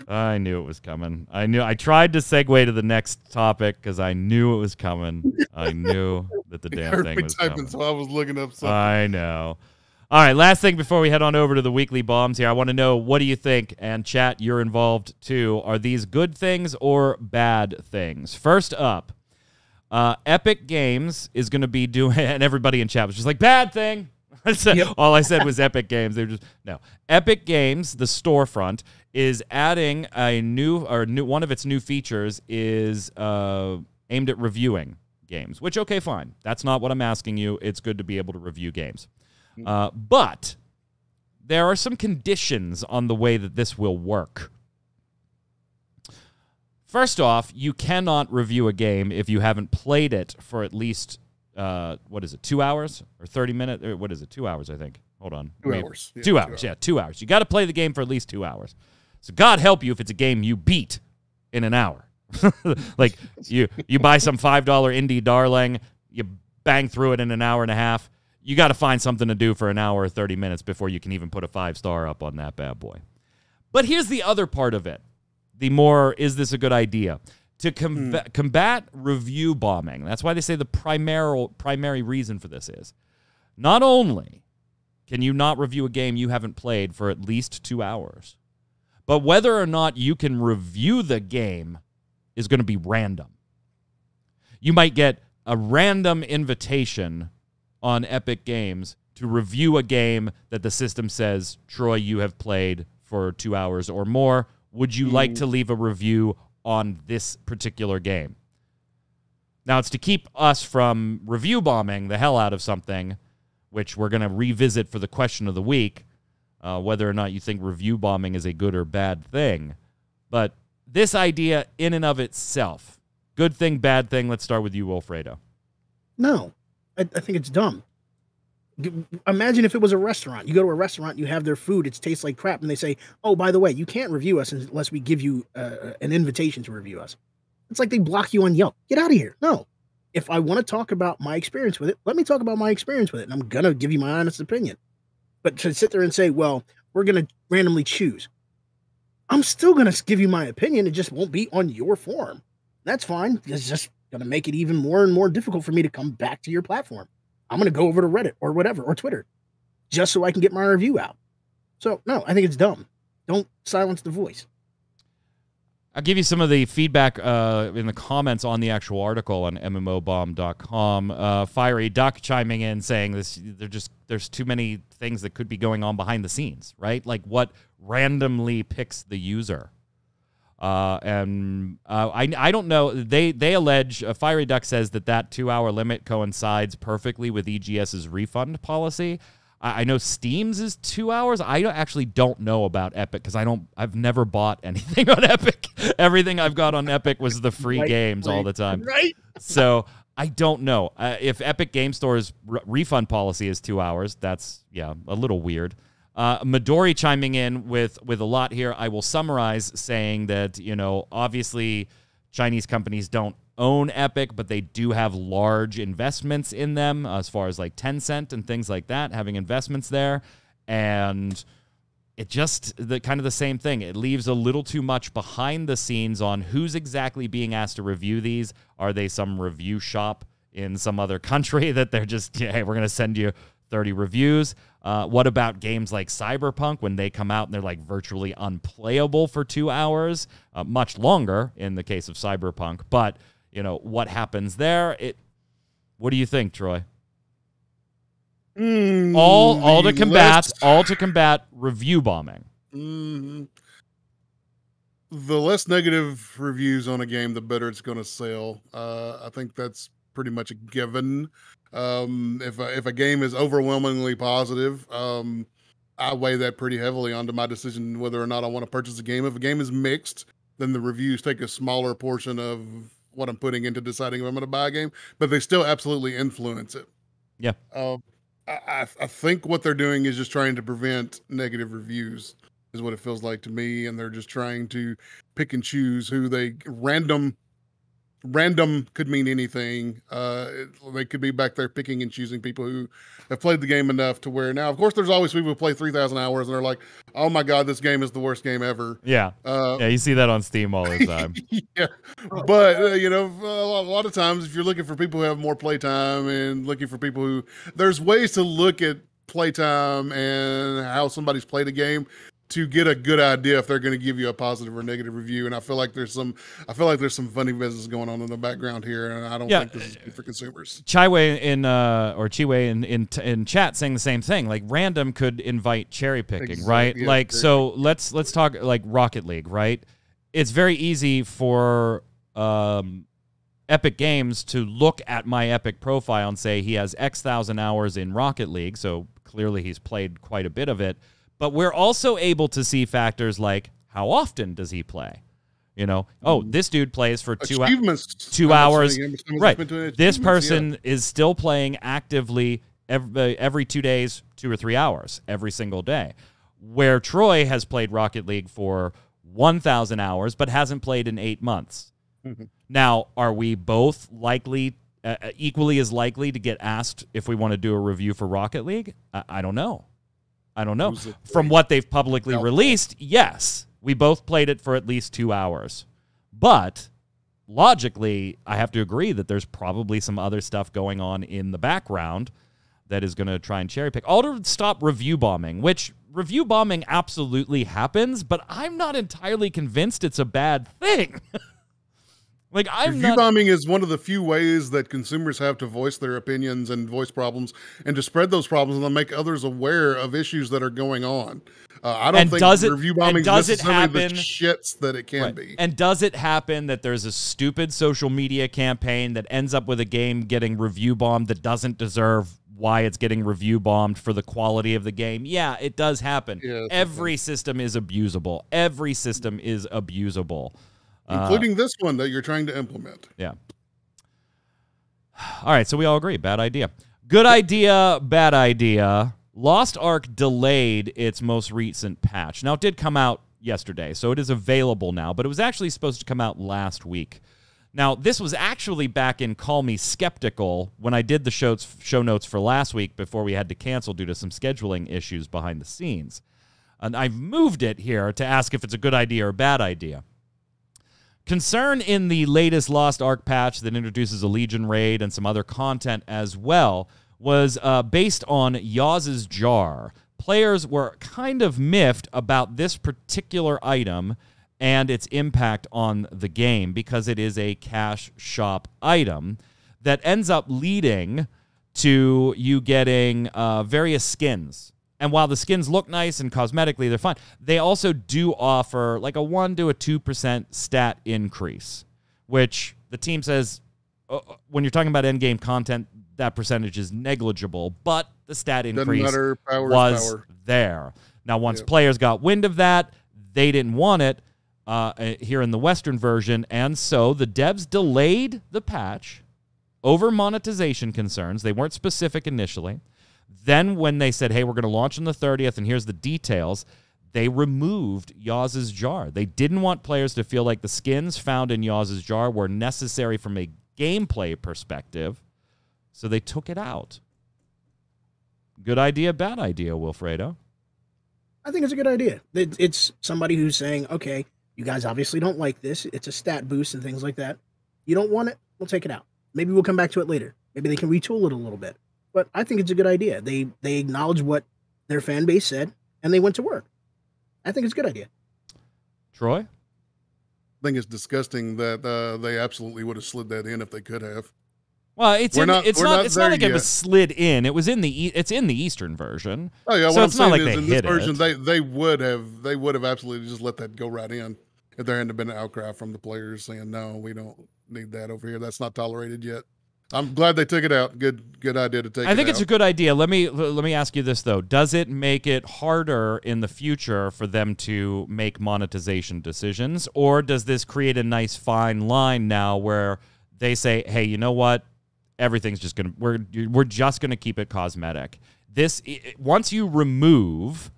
I knew it was coming. I tried to segue to the next topic because I knew it was coming. I knew that the damn thing was coming. So I was looking up something. I know. All right, last thing before we head on over to the weekly bombs here. I want to know, what do you think? And chat, you're involved too. Are these good things or bad things? First up, Epic Games is going to be doing, and everybody in chat was just like, bad thing. All I said was Epic Games. They were just, no. Epic Games, the storefront, is adding a new one of its new features is aimed at reviewing games, which, okay, fine. That's not what I'm asking you. It's good to be able to review games. But there are some conditions on the way that this will work. First off, you cannot review a game if you haven't played it for at least, 2 hours or 30 minutes? Or what is it? 2 hours, I think. Hold on. 2 hours. Yeah, 2 hours. Yeah, 2 hours. You got to play the game for at least 2 hours. So God help you if it's a game you beat in an hour. Like you buy some $5 indie darling, you bang through it in an hour and a half. You got to find something to do for an hour or 30 minutes before you can even put a 5-star up on that bad boy. But here's the other part of it. The more, is this a good idea? To combat review bombing. That's why they say the primary reason for this is not only can you not review a game you haven't played for at least 2 hours, but whether or not you can review the game is going to be random. You might get a random invitation on Epic Games to review a game that the system says, Troy, you have played for 2 hours or more. Would you like to leave a review on this particular game? Now, it's to keep us from review bombing the hell out of something, which we're going to revisit for the question of the week, whether or not you think review bombing is a good or bad thing. But this idea in and of itself Good thing, bad thing. Let's start with you, Wilfredo. No, I think it's dumb. Imagine if it was a restaurant. You go to a restaurant, you have their food, it tastes like crap, and they say, oh, by the way, you can't review us unless we give you an invitation to review us. It's like they block you on Yelp. Get out of here. No. If I want to talk about my experience with it, let me talk about my experience with it, and I'm going to give you my honest opinion. But to sit there and say, well, we're going to randomly choose, I'm still going to give you my opinion. It just won't be on your forum. That's fine. It's just going to make it even more and more difficult for me to come back to your platform. I'm going to go over to Reddit or whatever, or Twitter, just so I can get my review out. So, no, I think it's dumb. Don't silence the voice. I'll give you some of the feedback in the comments on the actual article on mmobomb.com. Fiery Duck chiming in saying there's too many things that could be going on behind the scenes, right? Like what randomly picks the user. I don't know. They allege, Fiery Duck says that 2-hour limit coincides perfectly with EGS's refund policy. I know Steam's is 2 hours. I actually don't know about Epic because I've never bought anything on Epic. Everything I've got on Epic was the free games all the time. Right. So I don't know. If Epic Game Store's refund policy is 2 hours, that's, a little weird. Midori chiming in with a lot here. I will summarize saying that, obviously Chinese companies don't own Epic, but they do have large investments in them as far as like Tencent and things like that, having investments there. And it just kind of the same thing. It leaves a little too much behind the scenes on who's exactly being asked to review these. Are they some review shop in some other country that they're just, hey, we're going to send you 30 reviews? What about games like Cyberpunk when they come out and they're like virtually unplayable for 2 hours? Much longer in the case of Cyberpunk. But, what happens there? What do you think, Troy? All to combat review bombing. The less negative reviews on a game, the better it's going to sell. I think that's pretty much a given. If a game is overwhelmingly positive, I weigh that pretty heavily onto my decision whether or not I want to purchase a game. If a game is mixed, then the reviews take a smaller portion of what I'm putting into deciding if I'm going to buy a game, but they still absolutely influence it. Yeah. I think what they're doing is just trying to prevent negative reviews, is what it feels like to me, and they're just trying to pick and choose who they random could mean anything. They could be back there picking and choosing people who have played the game enough to where now, of course, there's always people who play 3,000 hours and they're like, oh my God, this game is the worst game ever. Yeah. You see that on Steam all the time. Yeah. But, a lot of times if you're looking for people who have more playtime and looking for people who, there's ways to look at playtime and how somebody's played a game to get a good idea if they're going to give you a positive or negative review. And I feel like there's some funny business going on in the background here, and I don't think this is good for consumers. Chiwei in chat saying the same thing. Like random could invite cherry picking, right? Yeah, like so let's talk like Rocket League, right? It's very easy for Epic Games to look at my Epic profile and say he has X thousand hours in Rocket League, so clearly he's played quite a bit of it. But we're also able to see factors like how often does he play? This dude plays for 2 hours. Right. This person is still playing actively every 2 days, 2 or 3 hours, every single day. Where Troy has played Rocket League for 1,000 hours, but hasn't played in 8 months. Mm-hmm. Now, are we both equally as likely to get asked if we want to do a review for Rocket League? I don't know. From what they've publicly released, yes. We both played it for at least 2 hours. But logically, I have to agree that there's probably some other stuff going on in the background that is going to try and cherry pick. All to stop review bombing, which review bombing absolutely happens, but I'm not entirely convinced it's a bad thing. Review bombing is one of the few ways that consumers have to voice their opinions and voice problems and to spread those problems and to make others aware of issues that are going on. I don't think review bombing is necessarily the shits that it can be. And does it happen that there's a stupid social media campaign that ends up with a game getting review bombed that doesn't deserve why it's getting review bombed for the quality of the game? Yeah, it does happen. Yeah, every system is abusable. Including this one that you're trying to implement. Yeah. All right, so we all agree. Bad idea. Good idea, bad idea. Lost Ark delayed its most recent patch. Now, it did come out yesterday, so it is available now, but it was actually supposed to come out last week. Now, this was actually back in Call Me Skeptical when I did the show notes for last week before we had to cancel due to some scheduling issues behind the scenes. And I've moved it here to ask if it's a good idea or a bad idea. Concern in the latest Lost Ark patch that introduces a Legion raid and some other content as well was based on Yawz's Jar. Players were kind of miffed about this particular item and its impact on the game because it is a cash shop item that ends up leading to you getting various skins. And while the skins look nice and cosmetically they're fine, they also do offer like a 1 to a 2% stat increase, which the team says when you're talking about endgame content, that percentage is negligible, but the stat increase was there. Now, once players got wind of that, they didn't want it here in the Western version, and so the devs delayed the patch over monetization concerns. They weren't specific initially. Then when they said, hey, we're going to launch on the 30th, and here's the details, they removed Yawz's Jar. They didn't want players to feel like the skins found in Yawz's Jar were necessary from a gameplay perspective, so they took it out. Good idea, bad idea, Wilfredo? I think it's a good idea. It's somebody who's saying, okay, you guys obviously don't like this. It's a stat boost and things like that. You don't want it? We'll take it out. Maybe we'll come back to it later. Maybe they can retool it a little bit. But I think it's a good idea. They acknowledge what their fan base said, and they went to work. I think it's a good idea. Troy? I think it's disgusting that they absolutely would have slid that in if they could have. Well, it's not like it was slid in. It was it's in the Eastern version. Oh yeah, so what it's I'm not saying like is they in hid this version it. they would have absolutely just let that go right in if there hadn't been an outcry from the players saying no, we don't need that over here. That's not tolerated yet. I'm glad they took it out. Good idea to take it out. I think it's a good idea. Let me ask you this though. Does it make it harder in the future for them to make monetization decisions, or does this create a nice fine line now where they say, "Hey, you know what? Everything's just going to we're just going to keep it cosmetic." Once you remove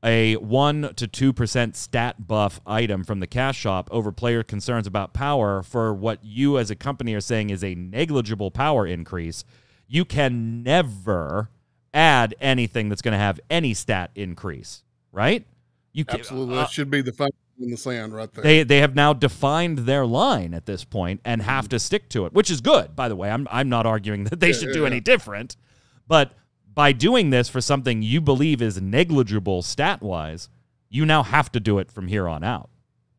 a 1 to 2% stat buff item from the cash shop over player concerns about power for what you as a company are saying is a negligible power increase, you can never add anything that's going to have any stat increase, right? Absolutely. That should be the fine in the sand right there. They have now defined their line at this point and have to stick to it, which is good, by the way. I'm not arguing that they should do any different, but by doing this for something you believe is negligible stat-wise, you now have to do it from here on out.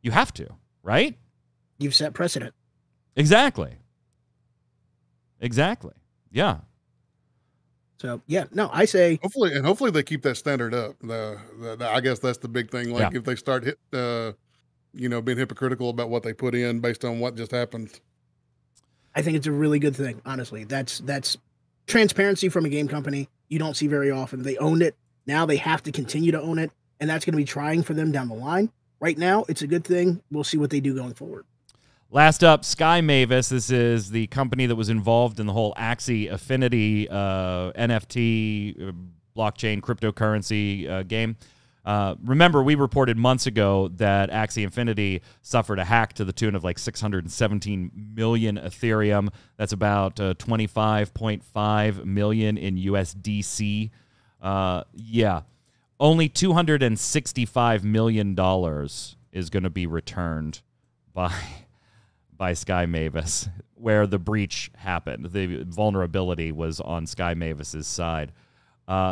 You have to, right? You've set precedent. Exactly. Yeah. So, yeah, no, I say... Hopefully they keep that standard up. I guess that's the big thing. Like, if they start being hypocritical about what they put in based on what just happened. I think it's a really good thing, honestly. That's transparency from a game company. You don't see very often. They owned it. Now they have to continue to own it, and that's going to be trying for them down the line. Right now, it's a good thing. We'll see what they do going forward. Last up, Sky Mavis. This is the company that was involved in the whole Axie Affinity NFT blockchain cryptocurrency game. Remember, we reported months ago that Axie Infinity suffered a hack to the tune of like 617 million Ethereum. That's about 25.5 million in USDC. Only $265 million is going to be returned by Sky Mavis, where the breach happened. The vulnerability was on Sky Mavis's side.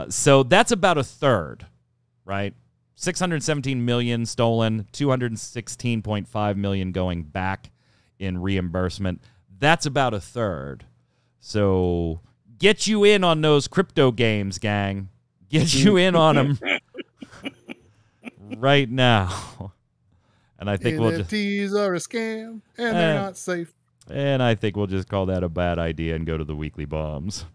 So that's about a third. Right? 617 million stolen, 216.5 million going back in reimbursement. That's about a third. So get you in on those crypto games, gang. Get you in on them right now. And I think NFTs are a scam, and they're not safe. And I think we'll just call that a bad idea and go to the weekly bombs.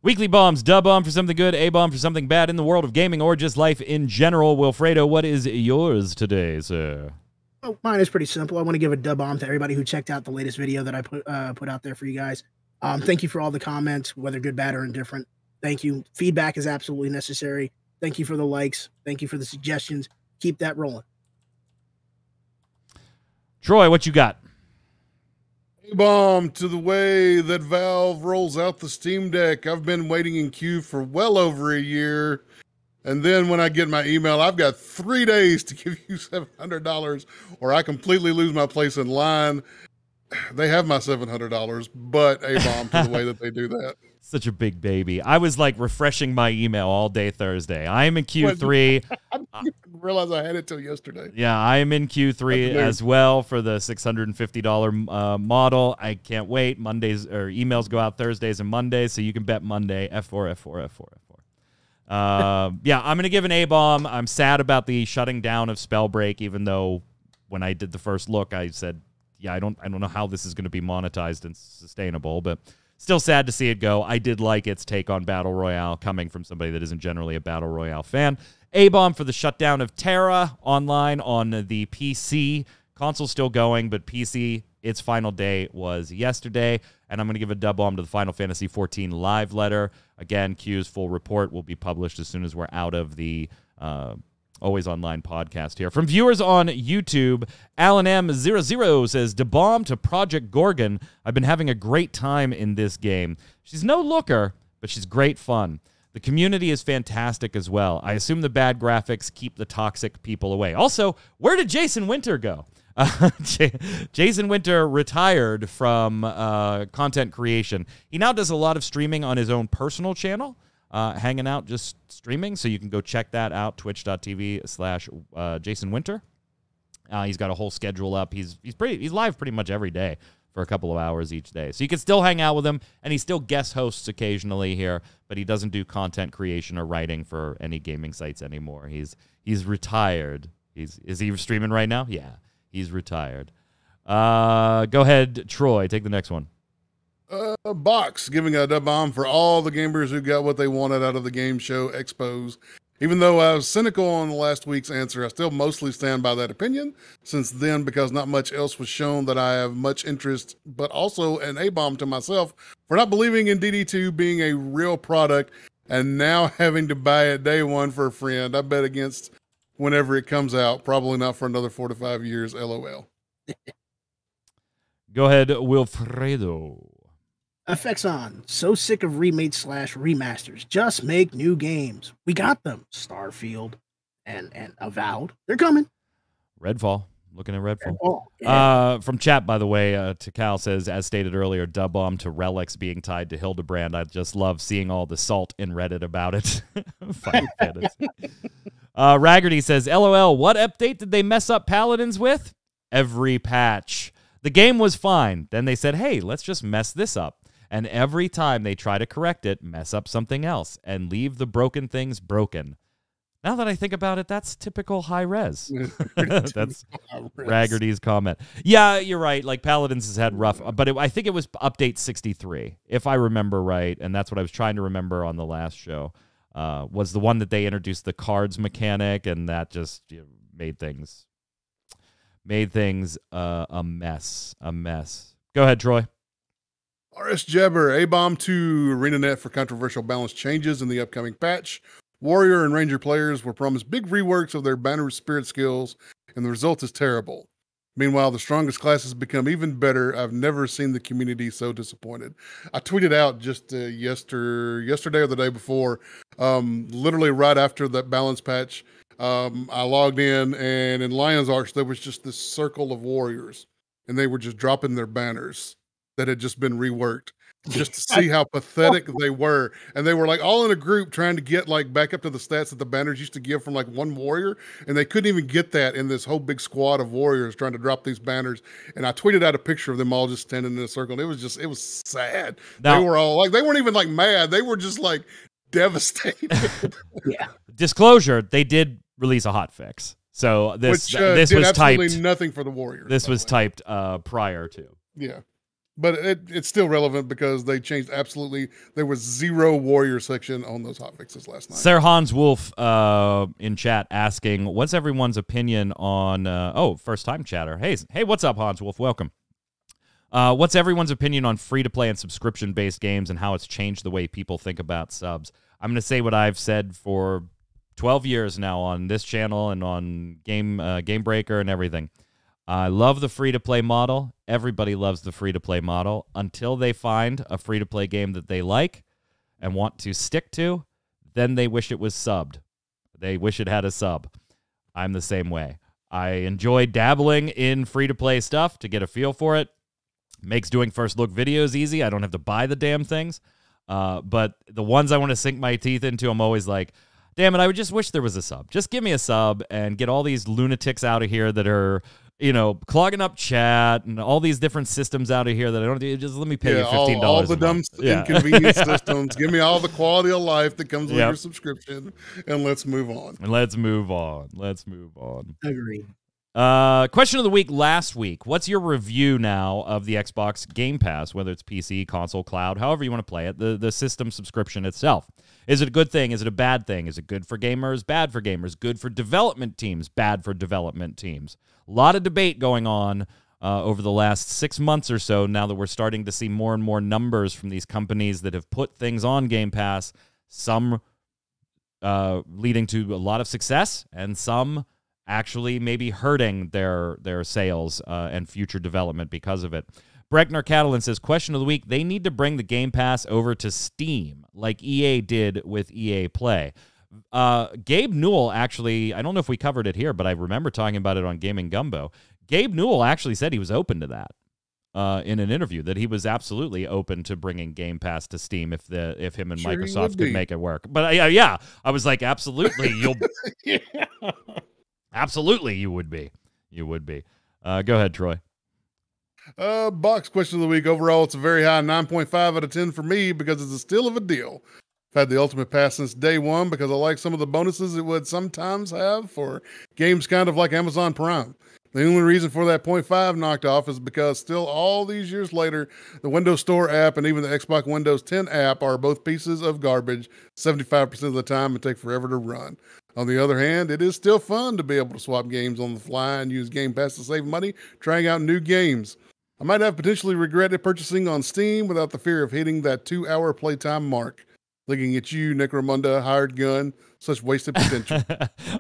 Weekly bombs, dub bomb for something good, A bomb for something bad in the world of gaming or just life in general. Wilfredo, what is yours today, sir? Oh, mine is pretty simple. I want to give a dub bomb to everybody who checked out the latest video that I put out there for you guys. Thank you for all the comments, whether good, bad, or indifferent. Thank you. Feedback is absolutely necessary. Thank you for the likes. Thank you for the suggestions. Keep that rolling. Troy, what you got? Bomb to the way that Valve rolls out the Steam Deck. I've been waiting in queue for well over a year. And then when I get my email, I've got 3 days to give you $700 or I completely lose my place in line. They have my $700, but a bomb to the way that they do that. Such a big baby. I was like refreshing my email all day Thursday. I am in Q3. I didn't realize I had it till yesterday. Yeah, I am in Q3 as well for the $650 model. I can't wait. Mondays or emails go out Thursdays and Mondays, so you can bet Monday. F4, F4, F4, F4. Yeah, I'm going to give an A-bomb. I'm sad about the shutting down of Spellbreak, even though when I did the first look, I said, yeah, I don't know how this is going to be monetized and sustainable, but still sad to see it go. I did like its take on Battle Royale coming from somebody that isn't generally a Battle Royale fan. A-bomb for the shutdown of Terra Online on the PC. Console's still going, but PC, its final day was yesterday. And I'm going to give a dub bomb to the Final Fantasy XIV live letter. Again, Q's full report will be published as soon as we're out of the Always Online podcast here. From viewers on YouTube, Alan M00 says, "Da bomb to Project Gorgon. I've been having a great time in this game. She's no looker, but she's great fun. The community is fantastic as well. I assume the bad graphics keep the toxic people away. Also, where did Jason Winter go?" Jason Winter retired from content creation. He now does a lot of streaming on his own personal channel. Hanging out, just streaming, so you can go check that out, twitch.tv/Jason Winter. He's got a whole schedule up. He's live pretty much every day for a couple of hours each day. So you can still hang out with him, and he still guest hosts occasionally here, but he doesn't do content creation or writing for any gaming sites anymore. He's retired. Is he streaming right now? Yeah, he's retired. Go ahead, Troy, take the next one. Box giving a dub bomb for all the gamers who got what they wanted out of the game show Expos. Even though I was cynical on last week's answer, I still mostly stand by that opinion since then, because not much else was shown that I have much interest, but also an A-bomb to myself for not believing in DD2 being a real product and now having to buy it day one for a friend. I bet against whenever it comes out, probably not for another 4 to 5 years, LOL. Go ahead, Wilfredo. Effects on. So sick of remakes / remasters. Just make new games. We got them. Starfield and Avowed. They're coming. Redfall. Looking at Redfall. Yeah. From chat, by the way, Takal says, as stated earlier, dub bomb to Relics being tied to Hildebrand. I just love seeing all the salt in Reddit about it. Final Fantasy. Raggerty says, LOL, what update did they mess up Paladins with? Every patch. The game was fine. Then they said, hey, let's just mess this up. And every time they try to correct it, mess up something else and leave the broken things broken. Now that I think about it, that's typical high res. That's Raggerty's comment. Yeah, you're right. Like Paladins has had rough, but I think it was update 63, if I remember right. And that's what I was trying to remember on the last show. Was the one that they introduced the cards mechanic, and that just made things a mess. Go ahead, Troy. RS Jabber, A-bomb to ArenaNet for controversial balance changes in the upcoming patch. Warrior and Ranger players were promised big reworks of their banner spirit skills, and the result is terrible. Meanwhile, the strongest classes become even better. I've never seen the community so disappointed. I tweeted out just yesterday or the day before, literally right after that balance patch, I logged in, and in Lion's Arch, there was just this circle of warriors, and they were just dropping their banners that had just been reworked just to see how pathetic they were. And they were like all in a group trying to get like back up to the stats that the banners used to give from like one warrior. And they couldn't even get that in this whole big squad of warriors trying to drop these banners. And I tweeted out a picture of them all just standing in a circle. And it was sad. Now, they were all like, they weren't even like mad. They were just like devastated. Yeah. Disclosure, they did release a hotfix. So this was typed nothing for the warriors. This was typed prior to. Yeah. but it's still relevant because they changed absolutely. There was 0 warrior section on those hotfixes last night. Sir Hans Wolf in chat asking, what's everyone's opinion on, first-time chatter. Hey, what's up, Hans Wolf? Welcome. What's everyone's opinion on free-to-play and subscription-based games and how it's changed the way people think about subs? I'm going to say what I've said for 12 years now on this channel and on Game Breaker and everything. I love the free-to-play model. Everybody loves the free-to-play model until they find a free-to-play game that they like and want to stick to. Then they wish it was subbed. They wish it had a sub. I'm the same way. I enjoy dabbling in free-to-play stuff to get a feel for it. Makes doing first look videos easy. I don't have to buy the damn things. But the ones I want to sink my teeth into, I'm always like, damn it, I would just wish there was a sub. Just give me a sub and get all these lunatics out of here that are, clogging up chat and all these different systems out of here that I don't do. Just let me pay you $15. All the dumb inconvenient systems. Give me all the quality of life that comes with your subscription, and let's move on. Agreed. Question of the week last week. What's your review now of the Xbox Game Pass, whether it's PC, console, cloud, however you want to play it, the system subscription itself? Is it a good thing? Is it a bad thing? Is it good for gamers? Bad for gamers? Good for development teams? Bad for development teams? A lot of debate going on over the last 6 months or so now that we're starting to see more and more numbers from these companies that have put things on Game Pass, some leading to a lot of success and some actually maybe hurting their sales and future development because of it. Breckner Catalan says, question of the week, they need to bring the Game Pass over to Steam like EA did with EA Play. Gabe Newell actually, I don't know if we covered it here, but I remember talking about it on Gaming Gumbo. Gabe Newell actually said he was open to that in an interview, that he was absolutely open to bringing Game Pass to Steam if him and Microsoft could make it work. But I was like, absolutely, absolutely, you would be. Go ahead, Troy. Box question of the week. Overall, it's a very high 9.5 out of 10 for me because it's a steal of a deal. I've had the Ultimate Pass since day one because I like some of the bonuses it would sometimes have for games kind of like Amazon Prime. The only reason for that 0.5 knocked off is because still all these years later, the Windows Store app and even the Xbox Windows 10 app are both pieces of garbage 75% of the time and take forever to run. On the other hand, it is still fun to be able to swap games on the fly and use Game Pass to save money, trying out new games. I might have potentially regretted purchasing on Steam without the fear of hitting that 2-hour playtime mark. Looking at you, Necromunda, hired gun, such wasted potential.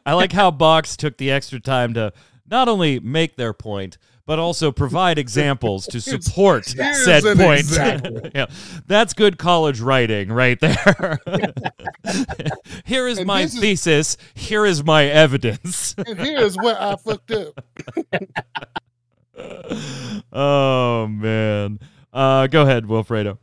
I like how Box took the extra time to not only make their point, but also provide examples to support said point. Yeah, that's good college writing right there. Here is my thesis. Here is my evidence. And here's where I fucked up. Oh, man. Go ahead, Wilfredo.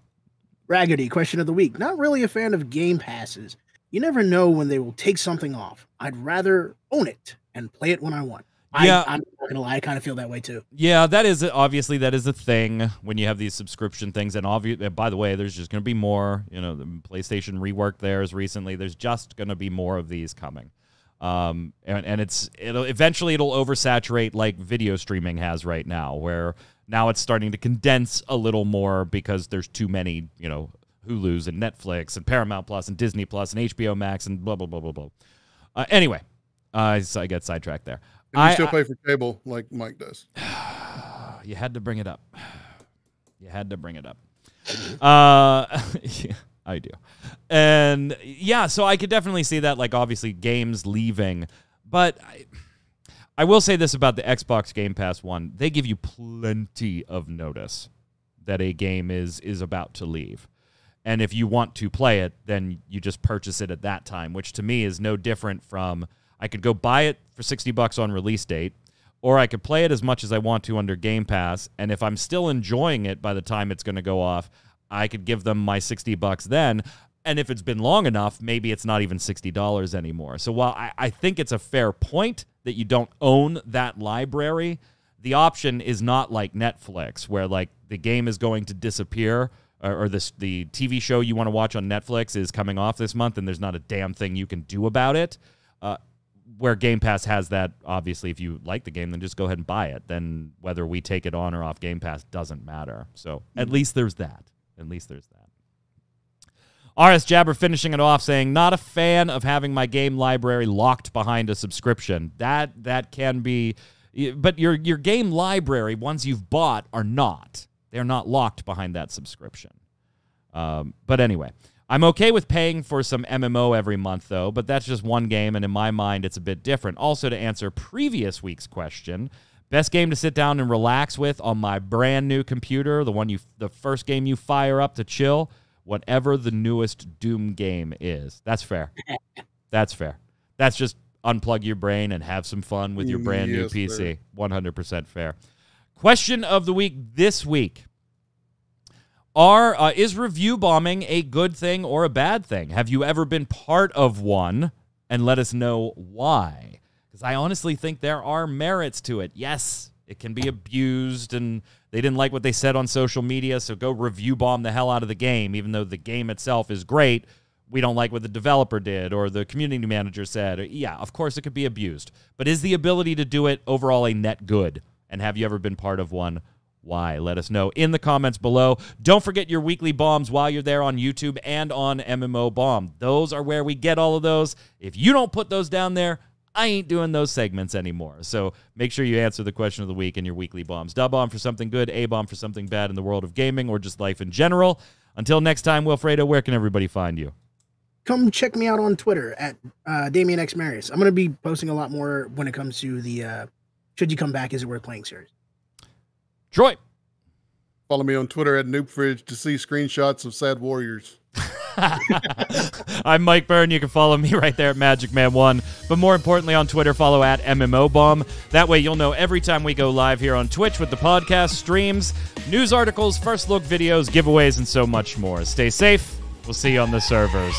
Raggedy, question of the week. Not really a fan of Game Passes. You never know when they will take something off. I'd rather own it and play it when I want. Yeah. I'm not gonna lie, I kind of feel that way too. Yeah, that is obviously that is a thing when you have these subscription things. And by the way, there's just going to be more. The PlayStation reworked theirs recently. There's just going to be more of these coming. And it'll eventually oversaturate like video streaming has right now, where now it's starting to condense a little more because there's too many, Hulu's and Netflix and Paramount Plus and Disney Plus and HBO Max and blah blah blah blah blah. Anyway, so I get sidetracked there. And you still pay for cable like Mike does. You had to bring it up. Yeah, I do. And yeah, so I could definitely see that, like obviously games leaving. But I will say this about the Xbox Game Pass one. They give you plenty of notice that a game is about to leave. And if you want to play it, then you just purchase it at that time, which to me is no different from I could go buy it for $60 on release date, or I could play it as much as I want to under Game Pass, and if I'm still enjoying it by the time it's going to go off, I could give them my $60 then, and if it's been long enough, maybe it's not even $60 anymore. So while I think it's a fair point that you don't own that library, the option is not like Netflix, where like the game is going to disappear, or the TV show you want to watch on Netflix is coming off this month, and there's not a damn thing you can do about it. where Game Pass has that, obviously, if you like the game, then just go ahead and buy it. Then whether we take it on or off Game Pass doesn't matter. So at least there's that. At least there's that. RS Jabber finishing it off saying, not a fan of having my game library locked behind a subscription. That can be, but your game library, ones you've bought, are not. They're not locked behind that subscription. But anyway, I'm okay with paying for some MMO every month, though, but that's just one game, and in my mind, it's a bit different. Also, to answer previous week's question, best game to sit down and relax with on my brand new computer, the first game you fire up to chill, whatever the newest Doom game is. That's fair. That's fair. That's just unplug your brain and have some fun with your brand new PC. Sir. 100% fair. Question of the week this week. Is review bombing a good thing or a bad thing? Have you ever been part of one? And let us know why. Because I honestly think there are merits to it. Yes, it can be abused, and they didn't like what they said on social media, so go review bomb the hell out of the game, even though the game itself is great. We don't like what the developer did or the community manager said. Yeah, of course it could be abused. But is the ability to do it overall a net good? And have you ever been part of one? Why? Let us know in the comments below. Don't forget your weekly bombs while you're there on YouTube and on MMO Bomb. Those are where we get all of those. If you don't put those down there, I ain't doing those segments anymore. So make sure you answer the question of the week in your weekly bombs. D-bomb for something good, A-bomb for something bad in the world of gaming or just life in general. Until next time, Wilfredo, where can everybody find you? Come check me out on Twitter at Damian X Marius. I'm going to be posting a lot more when it comes to the Should You Come Back, Is It Worth Playing series. Troy. Follow me on Twitter at NoobFridge to see screenshots of Sad Warriors. I'm Mike Byrne. You can follow me right there at MagicMan1. But more importantly, on Twitter, follow at MMOBomb. That way you'll know every time we go live here on Twitch with the podcast, streams, news articles, first look videos, giveaways, and so much more. Stay safe. We'll see you on the servers.